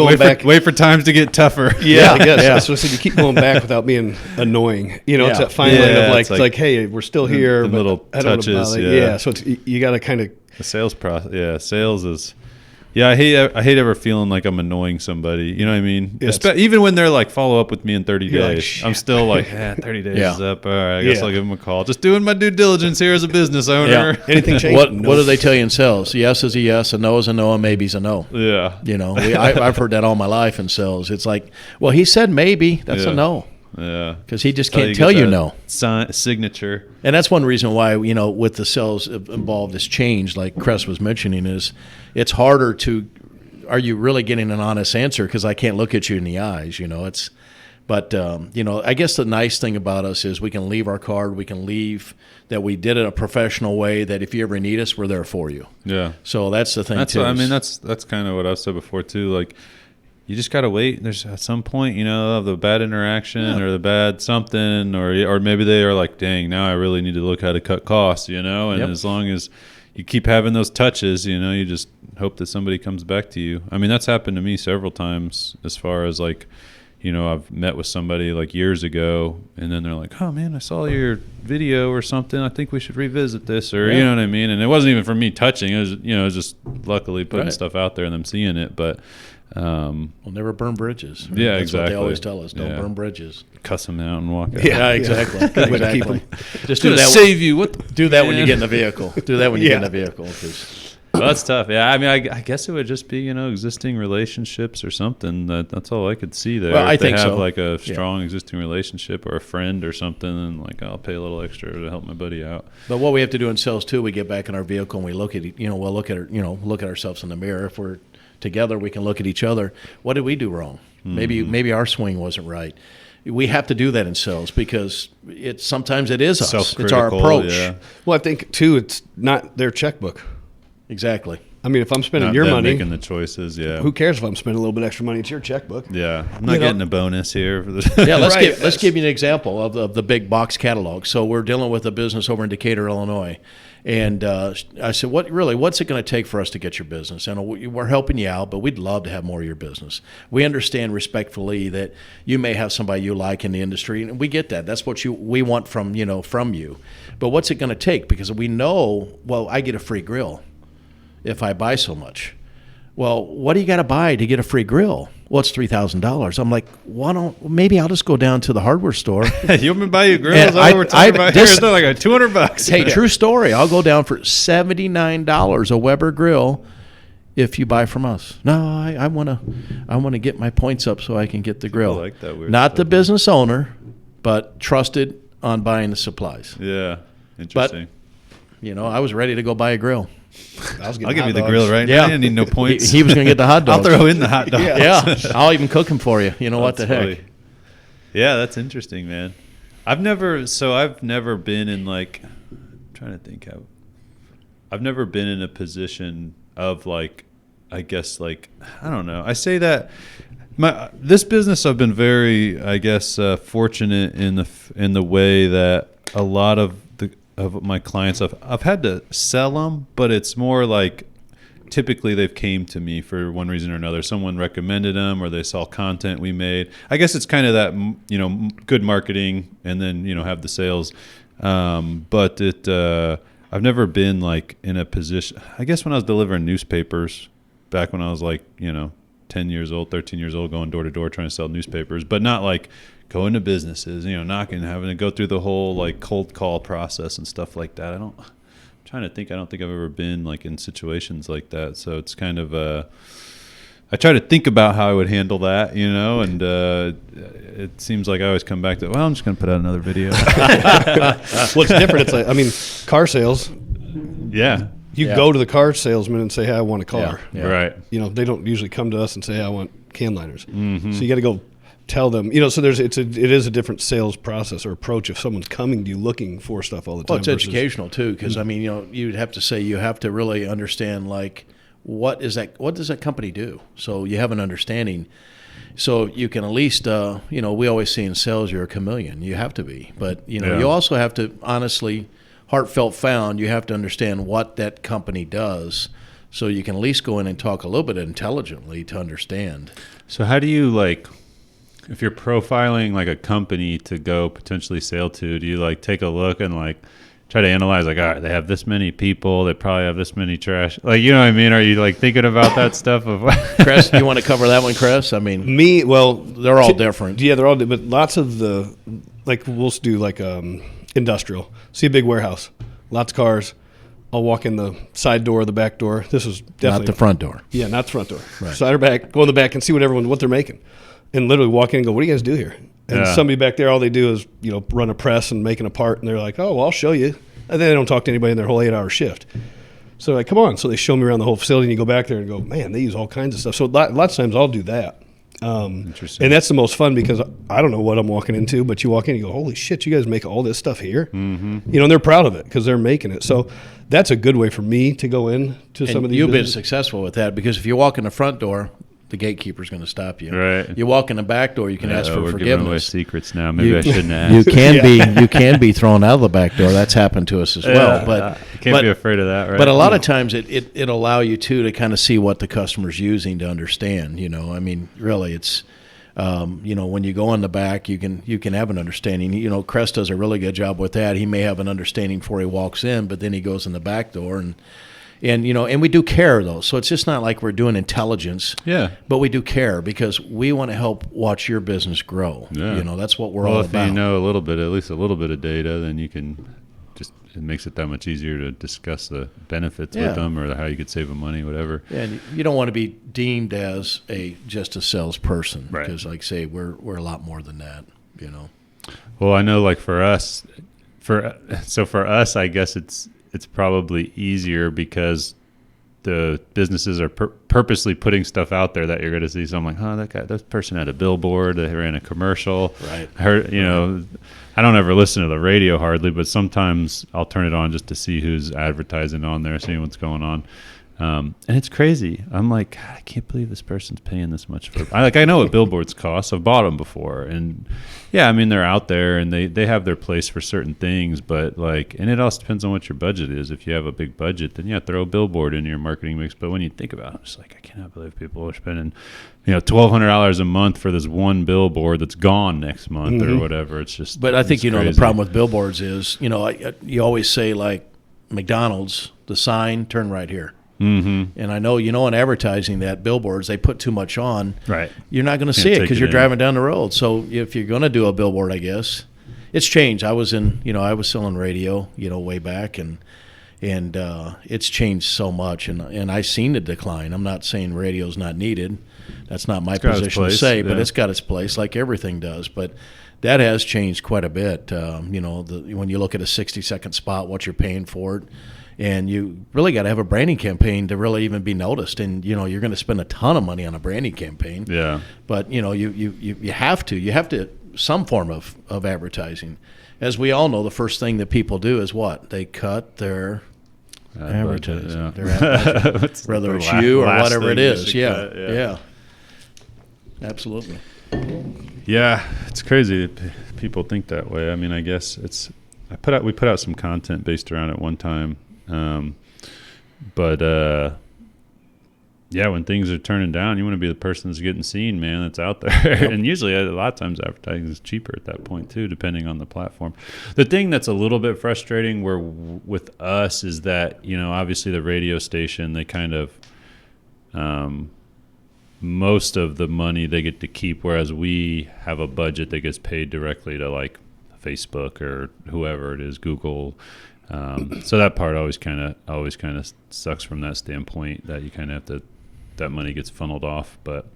for times to get tougher. Yeah, I guess. Yeah. So you keep going back without being annoying. It's that fine line of it's like, hey, we're still here. The but little I don't touches. Yeah. So you got to kind of the sales process. Yeah, sales is. Yeah, I hate ever feeling like I'm annoying somebody. You know what I mean? Even when they're like, follow up with me in 30 days. I'm still like, 30 days is up. All right, I guess I'll give them a call. Just doing my due diligence here as a business owner. Yeah. Anything change? What do they tell you in sales? Yes is a yes, a no is a no, a maybe is a no. Yeah. I've heard that all my life in sales. It's like, well, he said maybe. That's a no. Yeah. Because he just can't tell you no. Signature. And that's one reason why, with the sales involved, this change, like Cress was mentioning, is it's harder to, are you really getting an honest answer? Because I can't look at you in the eyes, But, I guess the nice thing about us is we can leave our card. We can leave that we did it in a professional way, that if you ever need us, we're there for you. Yeah. So that's the thing, that's too. That's kind of what I said before, too. Like, you just got to wait. There's at some point, the bad interaction or the bad something, or maybe they are like, dang, now I really need to look how to cut costs, And as long as you keep having those touches, you just hope that somebody comes back to you. I mean, that's happened to me several times as far as like, I've met with somebody like years ago, and then they're like, oh man, I saw your video or something. I think we should revisit this, or you know what I mean? And it wasn't even for me touching. It was, it was just luckily putting stuff out there and them seeing it. But we'll never burn bridges. Yeah, that's exactly. What they always tell us. Don't burn bridges. Cuss them out and walk out. Yeah, exactly. Exactly. Just do that. Save you. Do that when you get in the vehicle. Do that when you get in the vehicle. Well, that's tough. Yeah, I mean, I guess it would just be existing relationships or something. That's all I could see there. Well, I think they have so. Like a strong existing relationship or a friend or something, and like I'll pay a little extra to help my buddy out. But what we have to do in sales too, we get back in our vehicle and we look at we'll look at ourselves in the mirror. If we're together, we can look at each other. What did we do wrong? Mm-hmm. Maybe our swing wasn't right. We have to do that in sales because sometimes it is us. It's our approach. Yeah. Well, I think too, it's not their checkbook. Exactly. I mean, if I'm spending not your them money, making the choices, who cares if I'm spending a little bit extra money? It's your checkbook. Yeah, I'm not getting a bonus here. For this. Yeah, let's give you an example of the big box catalog. So we're dealing with a business over in Decatur, Illinois, and I said, what's it going to take for us to get your business? And we're helping you out, but we'd love to have more of your business. We understand respectfully that you may have somebody you like in the industry, and we get that. That's what we want from you. But what's it going to take? Because we know, I get a free grill if I buy so much. Well, what do you got to buy to get a free grill? Well, it's $3,000. I'm like, maybe I'll just go down to the hardware store. You want me to buy you grills? We're talking about here. It's like $200. Hey, true story. I'll go down for $79 a Weber grill if you buy from us. No, I want to get my points up so I can get the grill. I like that weird Not stuff. the business owner, but trusted on buying the supplies. Yeah, interesting. But, I was ready to go buy a grill. I'll give you the grill right now. I didn't need no points. He was going to get the hot dogs. I'll throw in the hot dogs. Yeah, I'll even cook them for you. What the heck? Funny. Yeah, that's interesting, man. I've never been in like, I'm trying to think how. I've never been in a position of like, I guess like, I don't know. I say that this business I've been very, I guess, fortunate in the way that a lot of my clients I've had to sell them, but it's more like typically they've came to me for one reason or another. Someone recommended them, or they saw content we made. I guess it's kind of that good marketing, and then have the sales. But I've never been like in a position. I guess when I was delivering newspapers back when I was like 10 years old, 13 years old, going door to door trying to sell newspapers, but not like going to businesses, knocking, having to go through the whole like cold call process and stuff like that. I'm trying to think. I don't think I've ever been like in situations like that. So it's kind of I try to think about how I would handle that, and it seems like I always come back to, I'm just going to put out another video. What's different? It's like, car sales. Yeah. You go to the car salesman and say, hey, I want a car. Yeah. Right. They don't usually come to us and say, hey, I want can liners. Mm-hmm. So you got to go tell them, so it is a different sales process or approach if someone's coming to you looking for stuff all the time. Well, it's educational too, because you'd have to say you have to really understand like what does that company do? So you have an understanding. So you can at least, we always say in sales, you're a chameleon. You have to be. But, you also have to, honestly, heartfelt found, you have to understand what that company does so you can at least go in and talk a little bit intelligently to understand. So how do you, if you're profiling, a company to go potentially sell to, do you, take a look and, try to analyze, all right, they have this many people, they probably have this many trash. You know what I mean? Are you, thinking about that stuff? Cress, do you want to cover that one, Cress? I mean, they're all different. Yeah, they're all different. But lots of the, we'll do, industrial. See a big warehouse, lots of cars. I'll walk in the side door or the back door. This is definitely not the front door. Yeah, not the front door. Right. Side or back, go in the back and see what they're making. And literally walk in and go, what do you guys do here? And somebody back there, all they do is, run a press and making a part. And they're like, oh, well, I'll show you. And then they don't talk to anybody in their whole 8-hour shift. So they're like, come on. So they show me around the whole facility, and you go back there and go, man, they use all kinds of stuff. So lots of times I'll do that. Interesting. And that's the most fun because I don't know what I'm walking into, but you walk in and you go, holy shit, you guys make all this stuff here? Mm-hmm. And they're proud of it because they're making it. So that's a good way for me to go in to some of these You've businesses. been successful with that because if you walk in the front door, the gatekeeper's going to stop you. Right. You walk in the back door, you can ask for we're forgiveness. giving away secrets now. Maybe I shouldn't ask. You can be thrown out of the back door. That's happened to us as well. But you can't be afraid of that, right? But a lot of times it'll allow you to kind of see what the customer's using to understand. I mean, really, it's when you go in the back, you can have an understanding. Cress does a really good job with that. He may have an understanding before he walks in, but then he goes in the back door and we do care though. So it's just not like we're doing intelligence. Yeah. But we do care because we want to help watch your business grow. Yeah. That's what we're all about. Well, if you know at least a little bit of data, then you can it makes it that much easier to discuss the benefits with them or how you could save them money, whatever. Yeah, and you don't want to be deemed as just a salesperson. Right. Because like I say, we're a lot more than that, Well, I know for us, I guess it's probably easier because the businesses are purposely putting stuff out there that you're going to see. So I'm like, that person had a billboard, they ran a commercial. Right. I heard, I don't ever listen to the radio hardly, but sometimes I'll turn it on just to see who's advertising on there, seeing what's going on. And it's crazy. I'm like, God, I can't believe this person's paying this much for. I know what billboards cost. I've bought them before, and yeah, I mean they're out there and they have their place for certain things, but and it also depends on what your budget is. If you have a big budget, then throw a billboard into your marketing mix. But when you think about it, it's I cannot believe people are spending, $1,200 a month for this one billboard that's gone next month or whatever. It's just. But I think crazy. the problem with billboards is you always say McDonald's, the sign, turn right here. Mm-hmm. And I know, in advertising that billboards, they put too much on. Right. You're not going to see it because you're driving down the road. So if you're going to do a billboard, I guess it's changed. I was selling radio, way back, and it's changed so much. And I've seen the decline. I'm not saying radio's not needed. That's not my position to say, but it's got its place like everything does. But that has changed quite a bit. When you look at a 60-second spot, what you're paying for it. And you really got to have a branding campaign to really even be noticed. And, you're going to spend a ton of money on a branding campaign. Yeah. But, you have to. You have to some form of advertising. As we all know, the first thing that people do is what? They cut their advertising. Yeah. Their advertising. Whether it's you or whatever it is. Yeah. Absolutely. Yeah, it's crazy that people think that way. I mean, I guess we put out some content based around it one time. When things are turning down, you want to be the person that's getting seen, man, that's out there. Yep. And usually a lot of times advertising is cheaper at that point too, depending on the platform. The thing that's a little bit frustrating with us is that, obviously the radio station, they kind of, most of the money they get to keep, whereas we have a budget that gets paid directly to Facebook or whoever it is, Google. So that part always kind of sucks from that standpoint that you kind of have to, that money gets funneled off. But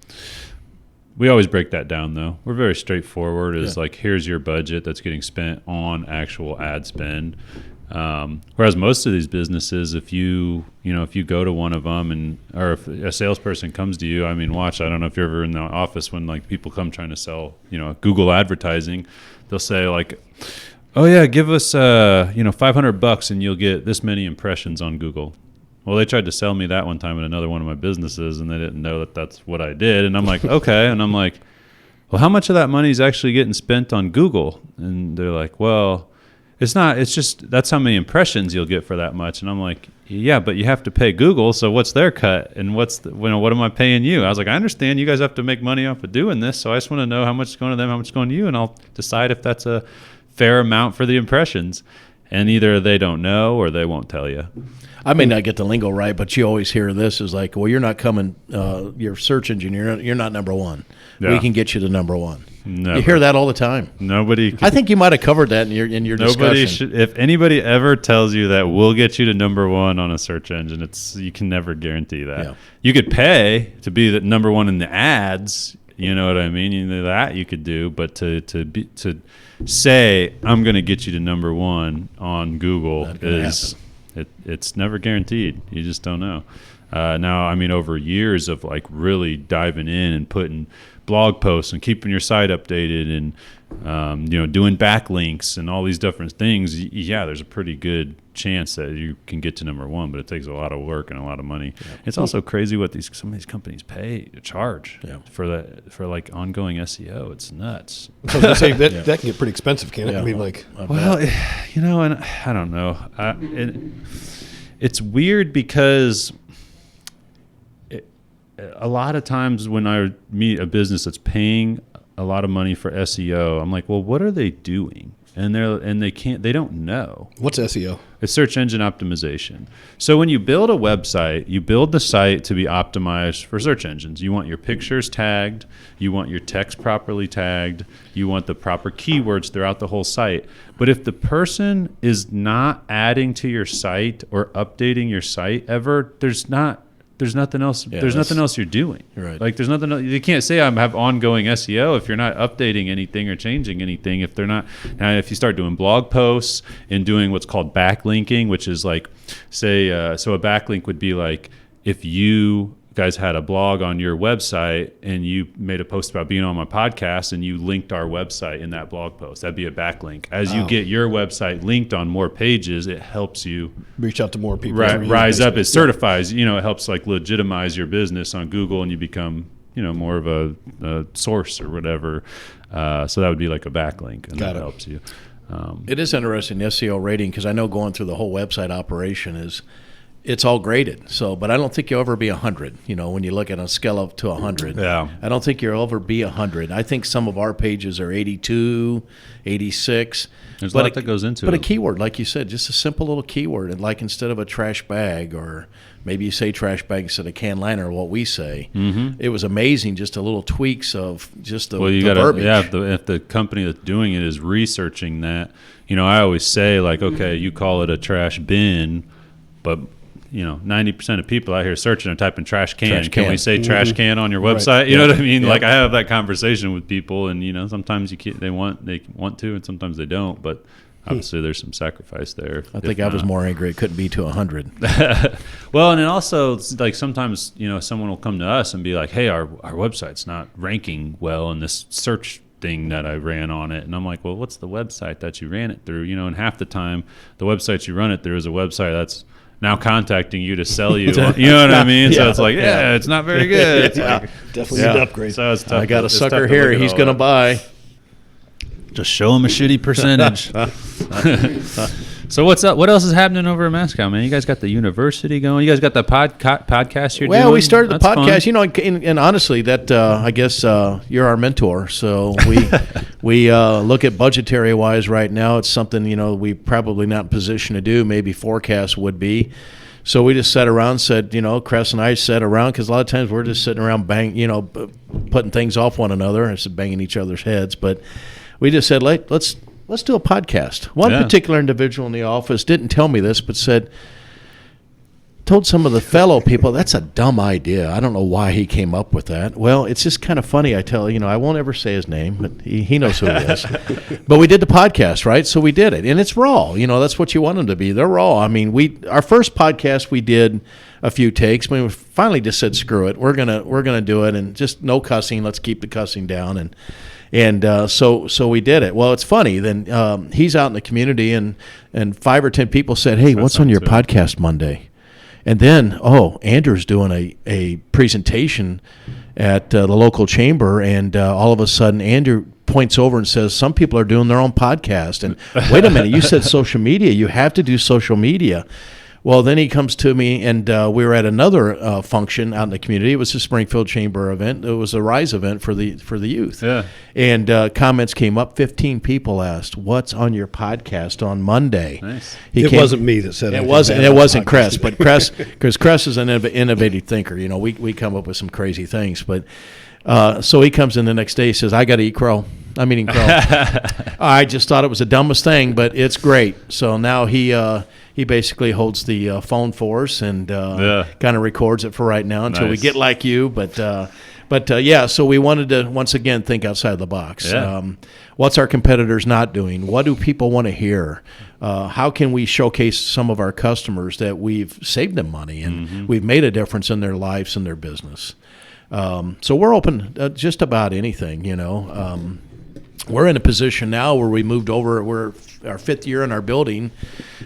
we always break that down though. We're very straightforward. It's here's your budget that's getting spent on actual ad spend. Whereas most of these businesses, if you go to one of them or if a salesperson comes to you, I mean, I don't know if you're ever in the office when people come trying to sell, Google advertising, they'll say oh yeah, give us $500 and you'll get this many impressions on Google. well, they tried to sell me that one time at another one of my businesses, and they didn't know that that's what I did. And I'm like, okay. And I'm like, well, how much of that money is actually getting spent on Google? And they're like, well, it's not. It's just that's how many impressions you'll get for that much. And I'm like, yeah, but you have to pay Google. So what's their cut? And what am I paying you? I was like, I understand you guys have to make money off of doing this. So I just want to know how much is going to them, how much is going to you, and I'll decide if that's a fair amount for the impressions. And either they don't know or they won't tell you. I may not get the lingo right, but you always hear this is like, well, you're not coming, your search engine, you're not number one. Yeah. We can get you to number one. Never. You hear that all the time. I think you might have covered that in your discussion. If anybody ever tells you that we'll get you to number one on a search engine, you can never guarantee that. Yeah. You could pay to be the number one in the ads. You know what I mean? That you could do, but to say I'm going to get you to number one on Google it's never guaranteed. You just don't know. Now, I mean, over years of like really diving in and putting blog posts and keeping your site updated and doing backlinks and all these different things, yeah, there's a pretty good chance that you can get to number one, but it takes a lot of work and a lot of money. Yeah. It's also crazy what some of these companies charge for like ongoing SEO. It's nuts. I was gonna say that can get pretty expensive, can't it? I mean, like, and I don't know. It's weird because a lot of times when I meet a business that's paying a lot of money for SEO, I'm like, well, what are they doing? And they don't know. What's SEO? It's search engine optimization. So when you build a website, you build the site to be optimized for search engines. You want your pictures tagged, you want your text properly tagged, you want the proper keywords throughout the whole site. But if the person is not adding to your site or updating your site ever, there's nothing else. There's nothing else you're doing. Right. Like there's nothing else. You can't say I have ongoing SEO if you're not updating anything or changing anything. If they're not. Now, if you start doing blog posts and doing what's called backlinking, which is like, say, so a backlink would be like if you guys had a blog on your website and you made a post about being on my podcast and you linked our website in that blog post, that'd be a backlink. As you get your website linked on more pages, it helps you reach out to more people. Rise up. It certifies, it helps like legitimize your business on Google and you become, more of a source or whatever. So that would be like a backlink and that helps you. It is interesting, the SEO rating, because I know going through the whole website operation it's all graded. So, but I don't think you'll ever be 100. When you look at a scale up to 100, I don't think you'll ever be 100. I think some of our pages are 82, 86. There's a lot that goes into it. But a keyword, like you said, just a simple little keyword, and like instead of a trash bag, or maybe you say trash bag instead of can liner, what we say. Mm-hmm. It was amazing, just a little tweaks of just the verbiage. If the company that's doing it is researching that, I always say like, okay, you call it a trash bin, but 90% of people out here searching are typing trash can. Can we say trash can on your website? Right. You know what I mean? Yeah. Like I have that conversation with people, and sometimes they want to, and sometimes they don't. But obviously, there's some sacrifice there. I think I was more angry. It couldn't be to 100. Well, and then also like sometimes someone will come to us and be like, "Hey, our website's not ranking well in this search thing that I ran on it." And I'm like, "Well, what's the website that you ran it through?" And half the time, the website you run it through is a website that's now contacting you to sell you. You know what I mean? So it's like, it's not very good. It's like, definitely need to upgrade. So it's tough. I got a sucker here. He's going to buy. Just show him a shitty percentage. So what's up? What else is happening over at Masco, man? You guys got the university going. You guys got the podcast you're doing. Well, we started the podcast. Fun. And honestly, that I guess you're our mentor. So we look at budgetary wise right now. It's something we probably not in position to do. Maybe forecast would be. So we just sat around, said, Cress and I sat around, because a lot of times we're just sitting around putting things off one another and banging each other's heads. But we just said, let's do a podcast. One particular individual in the office didn't tell me this, but told some of the fellow people, that's a dumb idea. I don't know why he came up with that. Well, it's just kind of funny. I won't ever say his name, but he knows who he is. But we did the podcast, right? So we did it, and it's raw. That's what you want them to be. They're raw. I mean, our first podcast we did a few takes. We finally just said, screw it. We're gonna do it, and just no cussing. Let's keep the cussing down, and so we did it. Well, it's funny. Then he's out in the community, and 5 or 10 people said, "Hey, what's on your podcast Monday?" And then, Andrew's doing a presentation at the local chamber, and all of a sudden Andrew points over and says, some people are doing their own podcast. And wait a minute, you said social media. You have to do social media. Well, then he comes to me, and we were at another function out in the community. It was a Springfield Chamber event. It was a RISE event for the youth. Yeah. And comments came up. 15 people asked, "What's on your podcast on Monday?" Nice. It wasn't me that said it. It wasn't Cress, but because Cress is an innovative thinker. We come up with some crazy things. But so he comes in the next day. He says, "I got to eat crow. I'm eating crow." I just thought it was the dumbest thing, but it's great. So now he basically holds the phone for us and kind of records it for right now until we get like you. But so we wanted to once again think outside the box. Yeah. What's our competitors not doing? What do people want to hear? How can we showcase some of our customers that we've saved them money and we've made a difference in their lives and their business? So we're open just about anything, We're in a position now where we moved over. We're our 5th year in our building.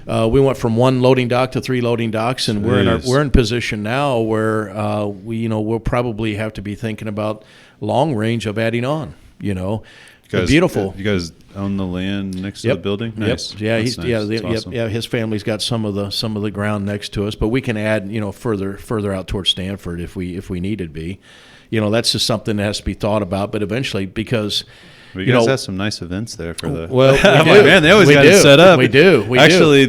We went from 1 loading dock to 3 loading docks, and we're in position now where we'll probably have to be thinking about long range of adding on. Beautiful. You guys own the land next to the building? Nice. Yep. Yeah, That's nice. Awesome. His family's got some of the ground next to us, but we can add further out towards Stanford if we needed to be. That's just something that has to be thought about. But eventually, because you guys have some nice events there for the. Well, I'm like, man, they always got it set up. We do. Actually,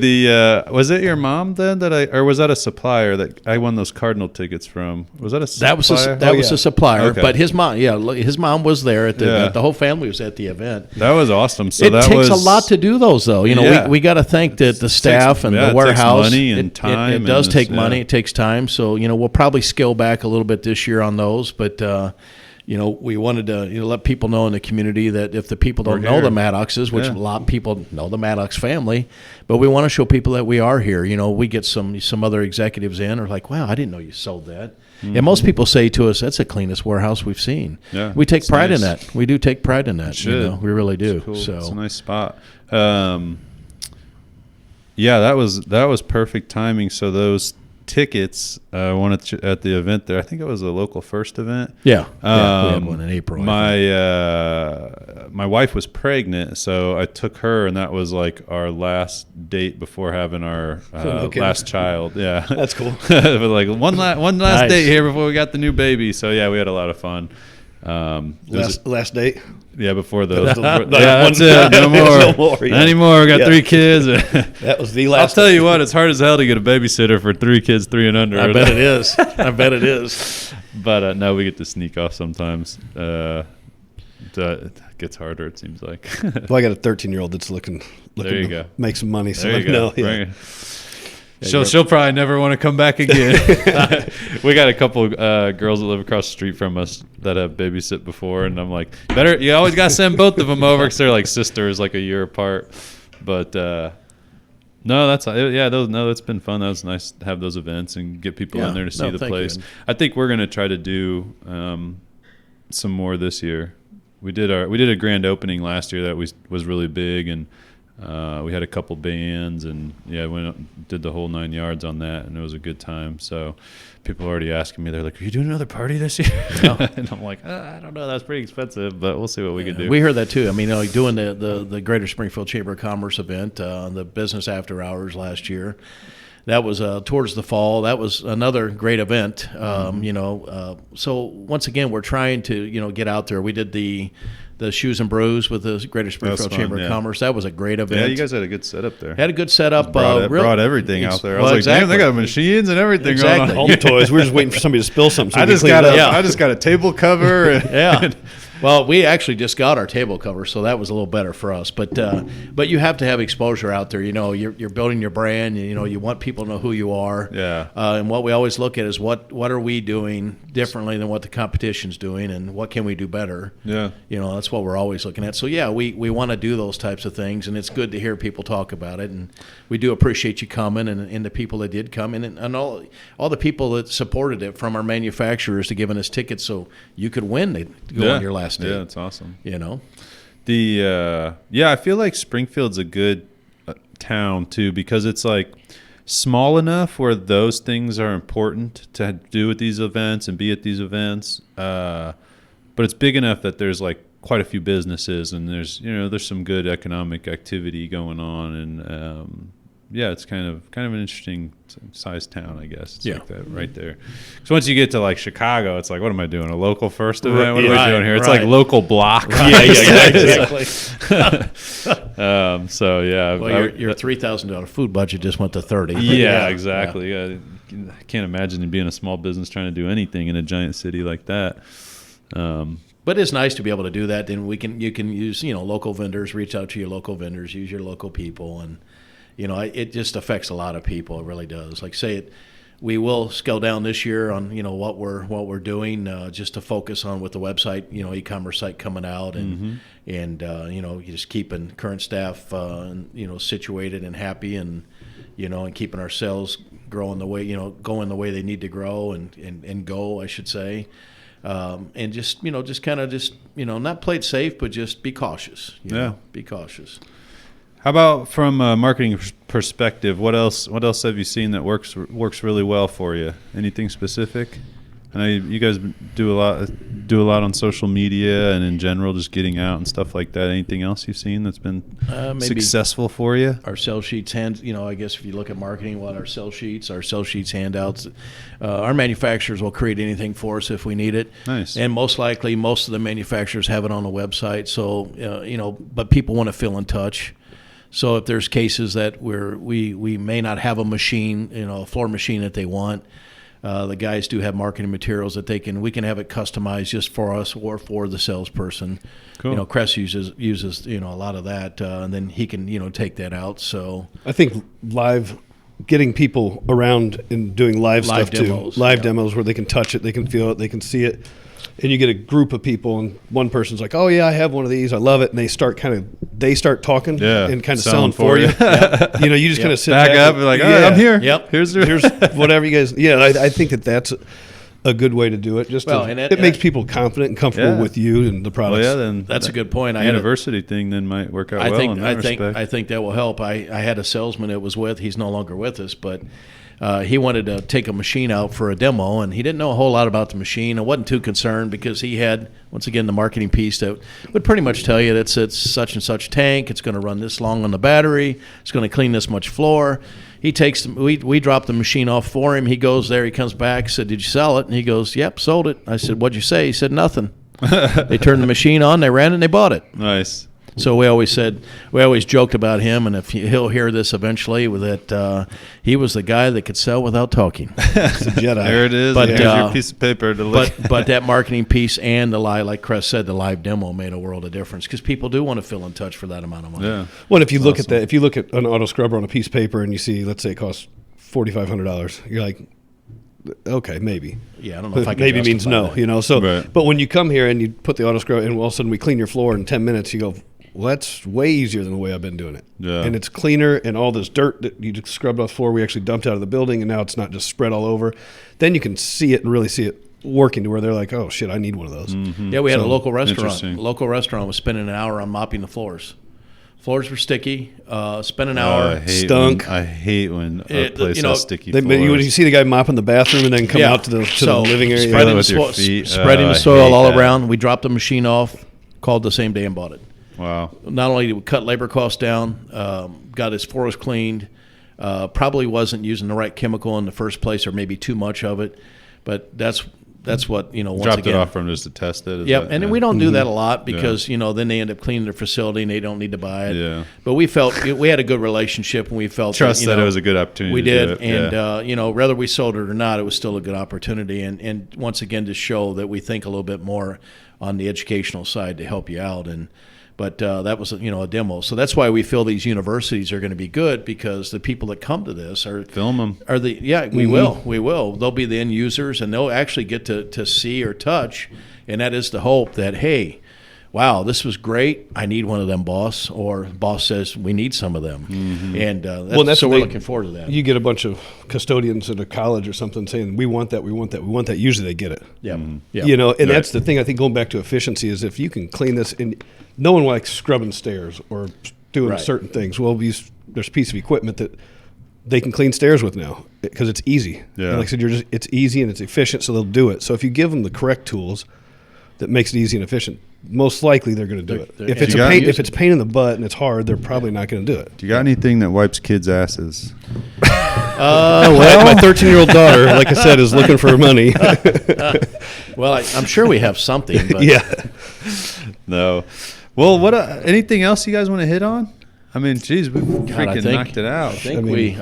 was it your mom then or was that a supplier that I won those Cardinal tickets from? Was that a supplier? That was a supplier. Okay. But his mom was there at the event. The whole family was at the event. That was awesome. So it takes a lot to do those, though. We got to thank the staff and the warehouse. It takes money and time. It does take money. It takes time. So we'll probably scale back a little bit this year on those, but. We wanted to let people know in the community that if the people don't know the Maddoxes, which a lot of people know the Maddox family, but we want to show people that we are here. We get some other executives in are like, wow, I didn't know you sold that. Mm-hmm. And most people say to us, that's the cleanest warehouse we've seen. Yeah, we take pride in that. We do take pride in that. We really do. Cool. So it's a nice spot. That was perfect timing. So those tickets wanted at the event there. I think it was a local first event. Yeah, we had one in April. My wife was pregnant, so I took her, and that was like our last date before having our last child. Yeah, that's cool. It was like one last date here before we got the new baby. So we had a lot of fun. Last date. Yeah, before those. That's it. No more. No more. Yeah. Not anymore. We got 3 kids. That was the last. I'll tell you what, it's hard as hell to get a bassitter for 3 kids, 3 and under. I bet it is. But no, we get to sneak off sometimes. It gets harder, it seems like. Well, I got a 13-year-old that's looking there you go. Make some money. So there you go. Yeah. She'll probably never want to come back again. We got a couple girls that live across the street from us that have babysit before, and I'm like, you always got to send both of them over because they're like sisters, like a year apart. But it's been fun. That was nice to have those events and get people in there to see the place. I think we're gonna try to do some more this year. We did a grand opening last year that was really big, and we had a couple bands, and went up and did the whole 9 yards on that, and it was a good time. So people are already asking me, they're like, are you doing another party this year? No. And I'm like, I don't know, that's pretty expensive, but we'll see what we can do. We heard that too. I mean, doing the Greater Springfield Chamber of Commerce event, the business after hours last year, that was towards the fall. That was another great event. So once again, we're trying to get out there. We did the Shoes and Brews with the Greater Springfield Chamber of Commerce. That was a great event. Yeah, you guys had a good setup there. Had a good setup. Brought everything out there. I was like, damn, they got machines and everything going on. All the toys. We're just waiting for somebody to spill something. So I just got a table cover. And Well, we actually just got our table cover, so that was a little better for us. But you have to have exposure out there. You're building your brand. You want people to know who you are. Yeah. And what we always look at is what are we doing differently than what the competition's doing, and what can we do better? Yeah. That's what we're always looking at. So yeah, we want to do those types of things, and it's good to hear people talk about it. And we do appreciate you coming, and the people that did come, and all the people that supported it, from our manufacturers to giving us tickets so you could win to go on your last day. Yeah, that's awesome. The I feel like Springfield's a good town too, because it's like small enough where those things are important to do at these events and be at these events, but it's big enough that there's like quite a few businesses and there's some good economic activity going on, and it's kind of an interesting sized town, I guess. It's like that right there. So once you get to like Chicago, it's like, what am I doing? A local first event? What am I doing here? It's like local block. Exactly. So yeah. Well, your $3,000 food budget just went to 30. Yeah, exactly. I can't imagine being a small business trying to do anything in a giant city like that. But it's nice to be able to do that. Then you can use local vendors, reach out to your local vendors, use your local people, and it just affects a lot of people. It really does. Like we will scale down this year on what we're doing, just to focus on with the website, e-commerce site coming out, and just keeping current staff situated and happy, and and keeping our sales growing the way going the way they need to grow and go, I should say. And just not play it safe, but just be cautious. Be cautious. How about from a marketing perspective? What else have you seen that works really well for you? Anything specific? I know you guys do a lot on social media and in general, just getting out and stuff like that. Anything else you've seen that's been successful for you? Our sell sheets, I guess if you look at marketing, our sell sheets, handouts, our manufacturers will create anything for us if we need it. Nice. And most likely, most of the manufacturers have it on the website. So but people want to feel in touch. So if there's cases that we may not have a machine, a floor machine that they want, the guys do have marketing materials that we can have it customized just for us or for the salesperson. Cool. Cress uses a lot of that, and then he can take that out. So I think getting people around and doing live stuff demos, too. Demos where they can touch it, they can feel it, they can see it. And you get a group of people, and one person's like, "Oh yeah, I have one of these. I love it." And they start talking and kind of selling for you. You just kind of sit back up and like, "Oh, I'm here. Yep. Here's whatever you guys." Yeah, I think that's a good way to do it. It makes people confident and comfortable with you and the products. Well, then that's a good point. University thing then might work out well in that respect. I think that will help. I had a salesman that was he's no longer with us, but he wanted to take a machine out for a demo, and he didn't know a whole lot about the machine. I wasn't too concerned because he had, once again, the marketing piece that would pretty much tell you that it's such and such tank, it's going to run this long on the battery, it's going to clean this much floor. He takes we drop the machine off for him. He goes there, he comes back, said, "Did you sell it?" And he goes, "Yep, sold it." I said, "What'd you say?" He said, "Nothing." They turned the machine on, they ran it, and they bought it. Nice. So we always joked about him, and if he'll hear this eventually, that he was the guy that could sell without talking. It's a Jedi. There it is. But, here's your piece of paper to look. But that marketing piece and like Cress said, the live demo made a world of difference because people do want to feel in touch for that amount of money. Yeah. Well, if you look at an auto scrubber on a piece of paper and you see, let's say it costs $4,500, you're like, okay, maybe. Yeah, I don't know if I can maybe means no, that. So, right. But when you come here and you put the auto scrubber and all of a sudden we clean your floor in 10 minutes, you go, well, that's way easier than the way I've been doing it. Yeah. And it's cleaner, and all this dirt that you just scrubbed off the floor, we actually dumped out of the building, and now it's not just spread all over. Then you can see it and really see it working to where they're like, oh, shit, I need one of those. Mm-hmm. Yeah, we had a local restaurant. Interesting. Local restaurant was spending an hour on mopping the floors. Floors were sticky. Spent an hour. Stunk. I hate when a place has sticky floors. You see the guy mopping the bathroom and then come out to the living area. Spreading the soil all around. We dropped the machine off, called the same day and bought it. Wow. Not only did we cut labor costs down, got his floors cleaned, probably wasn't using the right chemical in the first place or maybe too much of it, but that's what, once dropped again. it off from just to test it. Yep, and we don't do that a lot because, then they end up cleaning their facility and they don't need to buy it. Yeah. But we felt we had a good relationship and we felt that it was a good opportunity. We to did, do it. and whether we sold it or not, it was still a good opportunity. And once again, to show that we think a little bit more on the educational side to help you out. But that was a demo. So that's why we feel these universities are going to be good because the people that come to this are film them. We will. They'll be the end users and they'll actually get to see or touch, and that is the hope that, hey, wow, this was great. I need one of them, boss. Or boss says we need some of them, and so we're looking forward to that. You get a bunch of custodians at a college or something saying we want that, we want that, we want that. Usually they get it. Yeah, That's the thing. I think going back to efficiency is if you can clean this, and no one likes scrubbing stairs or doing certain things. Well, there's a piece of equipment that they can clean stairs with now because it's easy. Yeah. And like I said, it's easy and it's efficient, so they'll do it. So if you give them the correct tools that makes it easy and efficient, most likely they're going to do it. If it's pain in the butt and it's hard, they're probably not going to do it. Do you got anything that wipes kids' asses? Well, my 13-year-old daughter, like I said, is looking for money. Well, I'm sure we have something. But. Yeah. No. Well, what? Anything else you guys want to hit on? I mean, geez, we freaking knocked it out. I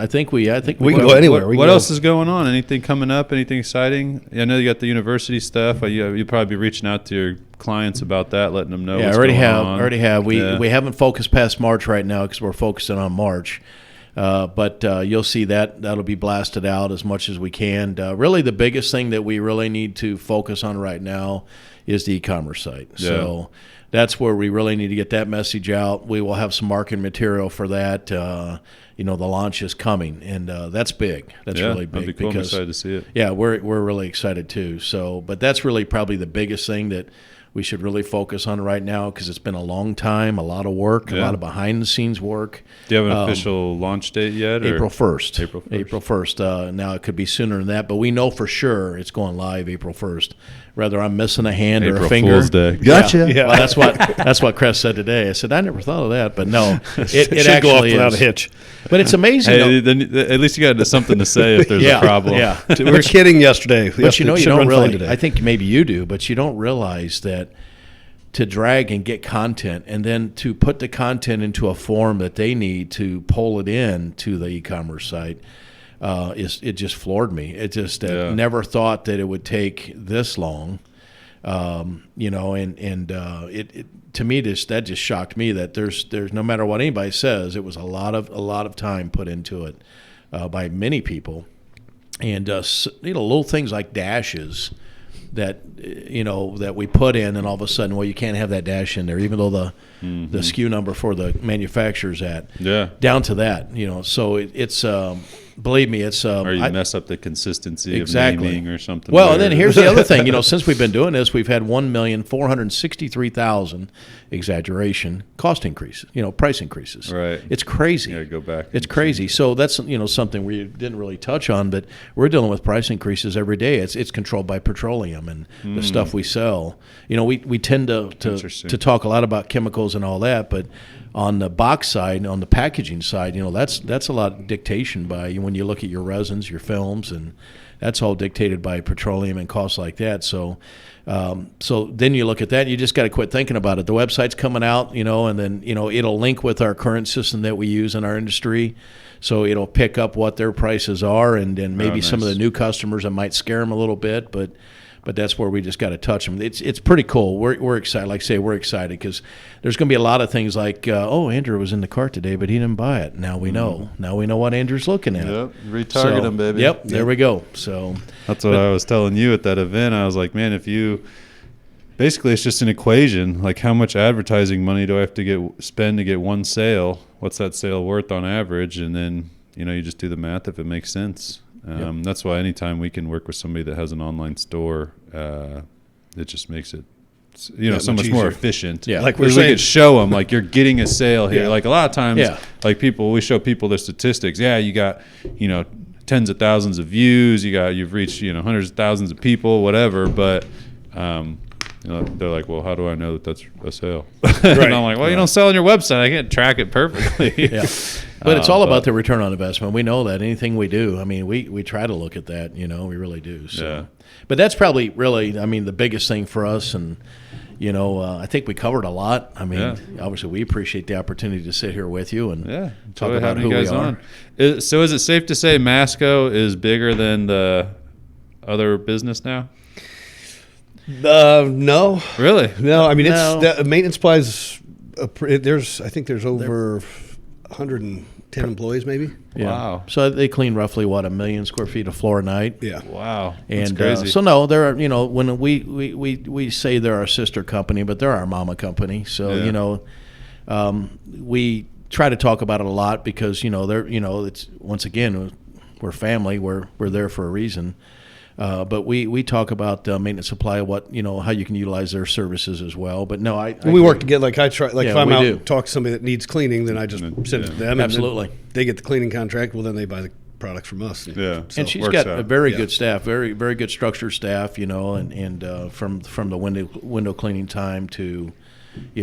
think we can go anywhere. What else is going on? Anything coming up? Anything exciting? I know you got the university stuff. You'll probably be reaching out to your clients about that, letting them know. Yeah, what's already going have. on. We haven't focused past March right now because we're focusing on March. But you'll see that'll be blasted out as much as we can. Really, the biggest thing that we really need to focus on right now is the e-commerce site. Yeah. So that's where we really need to get that message out. We will have some marketing material for that. The launch is coming, and that's big. That's really big. That'd be cool. I'm excited to see it. Yeah, we're really excited too. So, but that's really probably the biggest thing that we should really focus on right now because it's been a long time, a lot of work, a lot of behind-the-scenes work. Do you have an official launch date yet? April 1st. April 1st. Now, it could be sooner than that, but we know for sure it's going live April 1st. Whether I'm missing a hand or a finger. April Fool's Day. Gotcha. Yeah. Well, that's what Cress said today. I said, I never thought of that, but no. It should actually go off without is. a hitch. But it's amazing. Hey, then at least you got something to say if there's a problem. Yeah. We were kidding yesterday. But you Should don't run fine really, today. I think maybe you do, but you don't realize that to drag and get content and then to put the content into a form that they need to pull it in to the e-commerce site, it just floored me. It just never thought that it would take this long, it to me that just shocked me that there's no matter what anybody says, it was a lot of time put into it by many people, and little things like dashes that we put in, and all of a sudden, well, you can't have that dash in there, even though the SKU number for the manufacturer's down to that, So it's believe me, it's or you mess up the consistency of naming or something. Well, and then here's the other thing. Since we've been doing this, we've had 1,463,000 exaggeration cost increases. Price increases. Right. It's crazy. Yeah, go back. It's crazy. So that's something we didn't really touch on, but we're dealing with price increases every day. It's controlled by petroleum and the stuff we sell. We tend to talk a lot about chemicals and all that, but on the box side, on the packaging side, that's a lot of dictation by when you look at your resins, your films, and that's all dictated by petroleum and costs like that. So then you look at that, and you just got to quit thinking about it. The website's coming out, and then it'll link with our current system that we use in our industry. So it'll pick up what their prices are, and then maybe some of the new customers, it might scare them a little bit, but that's where we just got to touch them. It's pretty cool. We're excited. Like I say, we're excited because there's going to be a lot of things like, Andrew was in the cart today, but he didn't buy it. Now we know. Now we know what Andrew's looking at. Yep, retarget him, baby. Yep, there we go. So that's what I was telling you at that event. I was like, man, basically it's just an equation. Like, how much advertising money do I have to spend to get one sale? What's that sale worth on average? And then you just do the math if it makes sense. That's why anytime we can work with somebody that has an online store, it just makes it so much more efficient. Yeah, like we could show them like you're getting a sale here. Like a lot of times, like we show people the statistics. Yeah, you got tens of thousands of views. You've reached hundreds of thousands of people, whatever. But they're like, well, how do I know that that's a sale? And I'm like, well, you don't sell on your website. I can't track it perfectly. But it's all about the return on investment. We know that anything we do, I mean, we try to look at that, we really do. So. But that's probably really, the biggest thing for us. And, I think we covered a lot. Obviously we appreciate the opportunity to sit here with you and talk about who we are. So is it safe to say Masco is bigger than the other business now? No. Really? No. It's maintenance supplies. I think there's over 110 employees, maybe. Yeah. Wow. So they clean roughly 1 million square feet of floor a night. Yeah. Wow. That's crazy. So no, there are when we say they're our sister company, but they're our mama company. So we try to talk about it a lot because they're it's once again we're family. We're there for a reason. But we talk about maintenance supply, how you can utilize their services as well. But no, we work together. Like I try, like if I'm we out do. and talk to somebody that needs cleaning, then I just send it to them. Absolutely. And they get the cleaning contract. Well, then they buy the products from us. Yeah. And she's got a very good staff, very, very good structured staff, and from the window cleaning time to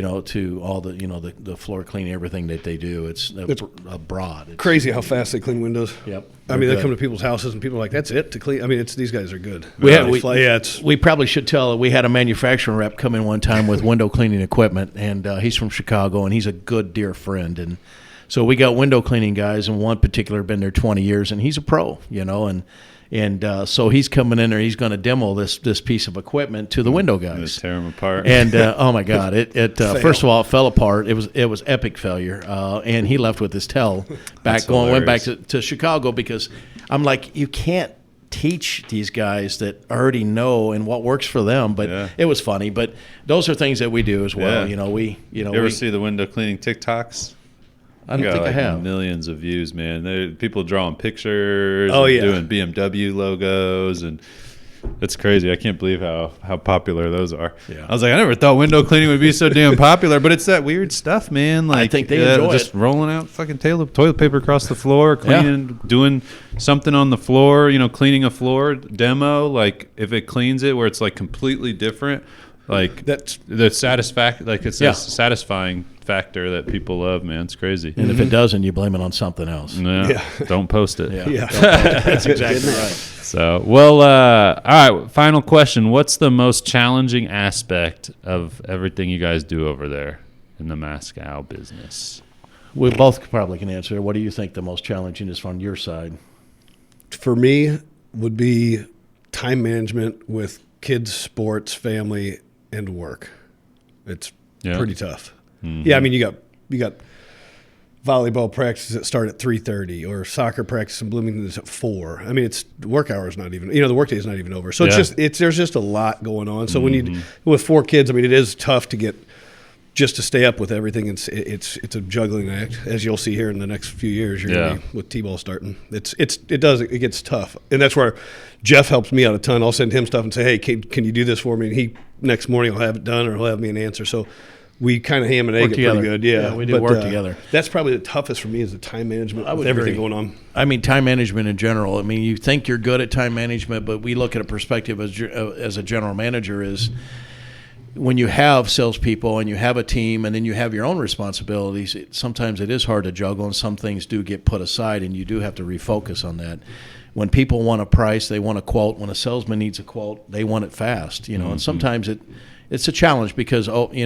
all the floor cleaning, everything that they do. It's broad. It's crazy how fast they clean windows. Yep. I mean, they come to people's houses and people are like, "That's it to clean." I mean, these guys are good. We probably should tell. We had a manufacturing rep come in one time with window cleaning equipment, and he's from Chicago, and he's a good dear friend, and so we got window cleaning guys, and one particular been there 20 years, and he's a pro, and so he's coming in there. He's going to demo this piece of equipment to the window guys. Just tear them apart. And oh my God! It first of all, it fell apart. It was epic failure. And he left with his tail went back to Chicago, because I'm like, you can't teach these guys that already know and what works for them. But it was funny. But those are things that we do as well. Yeah. You ever see the window cleaning TikToks? I don't think I have. Millions of views, man. People drawing pictures, doing BMW logos, and it's crazy. I can't believe how popular those are. Yeah. I was like, I never thought window cleaning would be so damn popular, but it's that weird stuff, man. Like, I think they enjoy just rolling out fucking toilet paper across the floor, cleaning, doing something on the floor, cleaning a floor demo. Like, if it cleans it where it's like completely different, like it's a satisfying factor that people love, man. It's crazy. And if it doesn't, you blame it on something else. Yeah. Don't post it. Yeah. That's exactly right. So, all right, final question. What's the most challenging aspect of everything you guys do over there in the Masco business? We both probably can answer. What do you think the most challenging is from your side? For me, would be time management with kids, sports, family, and work. It's pretty tough. Mm-hmm. Yeah, I mean, you got volleyball practices that start at 3:30, or soccer practice in Bloomington is at 4. I mean, it's work hour is not even, the work day is not even over. So there's just a lot going on. So when with 4 kids, I mean, it is tough to stay up with everything. It's a juggling act, as you'll see here in the next few years. You're gonna be with T-ball starting. It gets tough, and that's where Jeff helps me out a ton. I'll send him stuff and say, hey, can you do this for me? And he next morning will have it done, or he'll have me an answer. So we kind of ham and egg it pretty good. Yeah, we do work together. That's probably the toughest for me, is the time management with everything going on. I mean, time management in general. I mean, you think you're good at time management, but we look at a perspective as a general manager is when you have salespeople and you have a team and then you have your own responsibilities, sometimes it is hard to juggle, and some things do get put aside, and you do have to refocus on that. When people want a price, they want a quote. When a salesman needs a quote, they want it fast. And sometimes it's a challenge because we're not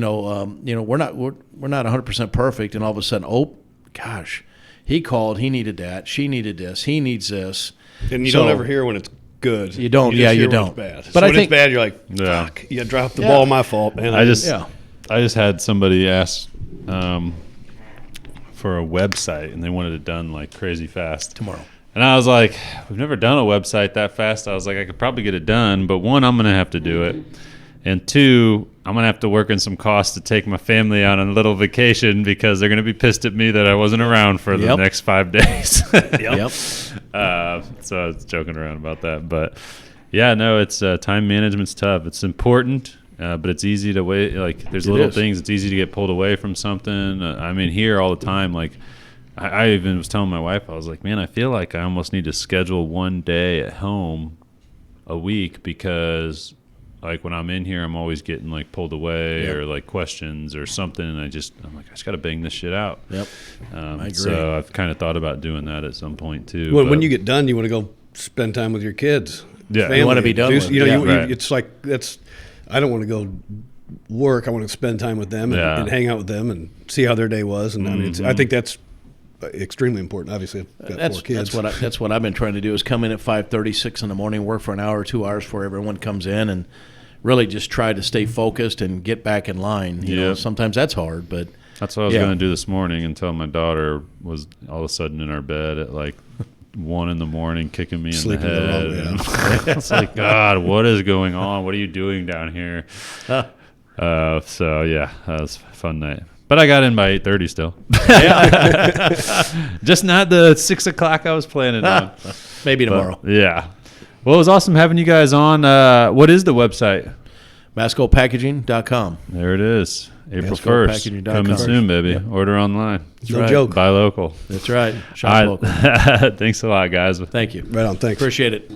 100% perfect, and all of a sudden, oh gosh, he called, he needed that, she needed this, he needs this, and you don't ever hear when it's good. You don't. You don't. When it's bad. But I think it's bad, you're like, fuck, you dropped the ball. My fault, man. I just had somebody ask for a website, and they wanted it done like crazy fast tomorrow. And I was like, we've never done a website that fast. I was like, I could probably get it done, but 1, I'm going to have to do it. And 2, I'm going to have to work in some costs to take my family on a little vacation, because they're going to be pissed at me that I wasn't around for the next 5 days. So I was joking around about that. But, it's time management's tough. It's important, but it's easy to wait. Like, there's little things. It's easy to get pulled away from something. I mean, here all the time, like, I even was telling my wife, I was like, man, I feel like I almost need to schedule 1 day at home a week, because like when I'm in here, I'm always getting like pulled away or like questions or something, and I'm like, I just got to bang this shit out. Yep. I agree. So I've kind of thought about doing that at some point too. When you get done, you want to go spend time with your kids. Yeah, family. You want to be done with it. It's like I don't want to go work. I want to spend time with them and hang out with them and see how their day was. And I mean, I think that's extremely important. Obviously, I've got 4 kids. That's what I've been trying to do, is come in at 5:30, 6 in the morning, work for an hour or 2 hours before everyone comes in, and really just try to stay focused and get back in line. You know, sometimes that's hard, but that's what I was going to do this morning, until my daughter was all of a sudden in our bed at like 1 in the morning, kicking me in the head. It's like, God, what is going on? What are you doing down here? That was a fun night. But I got in by 8:30 still. Just not the 6 o'clock I was planning on. Maybe tomorrow. Well, it was awesome having you guys on. What is the website? MascoPackaging.com. There it is. April 1st. MascoPackaging.com. Coming soon, baby. Yeah. Order online. No right. joke. Buy local. That's right. Shop local. Thanks a lot, guys. Thank you. Right on. Thanks. Appreciate it.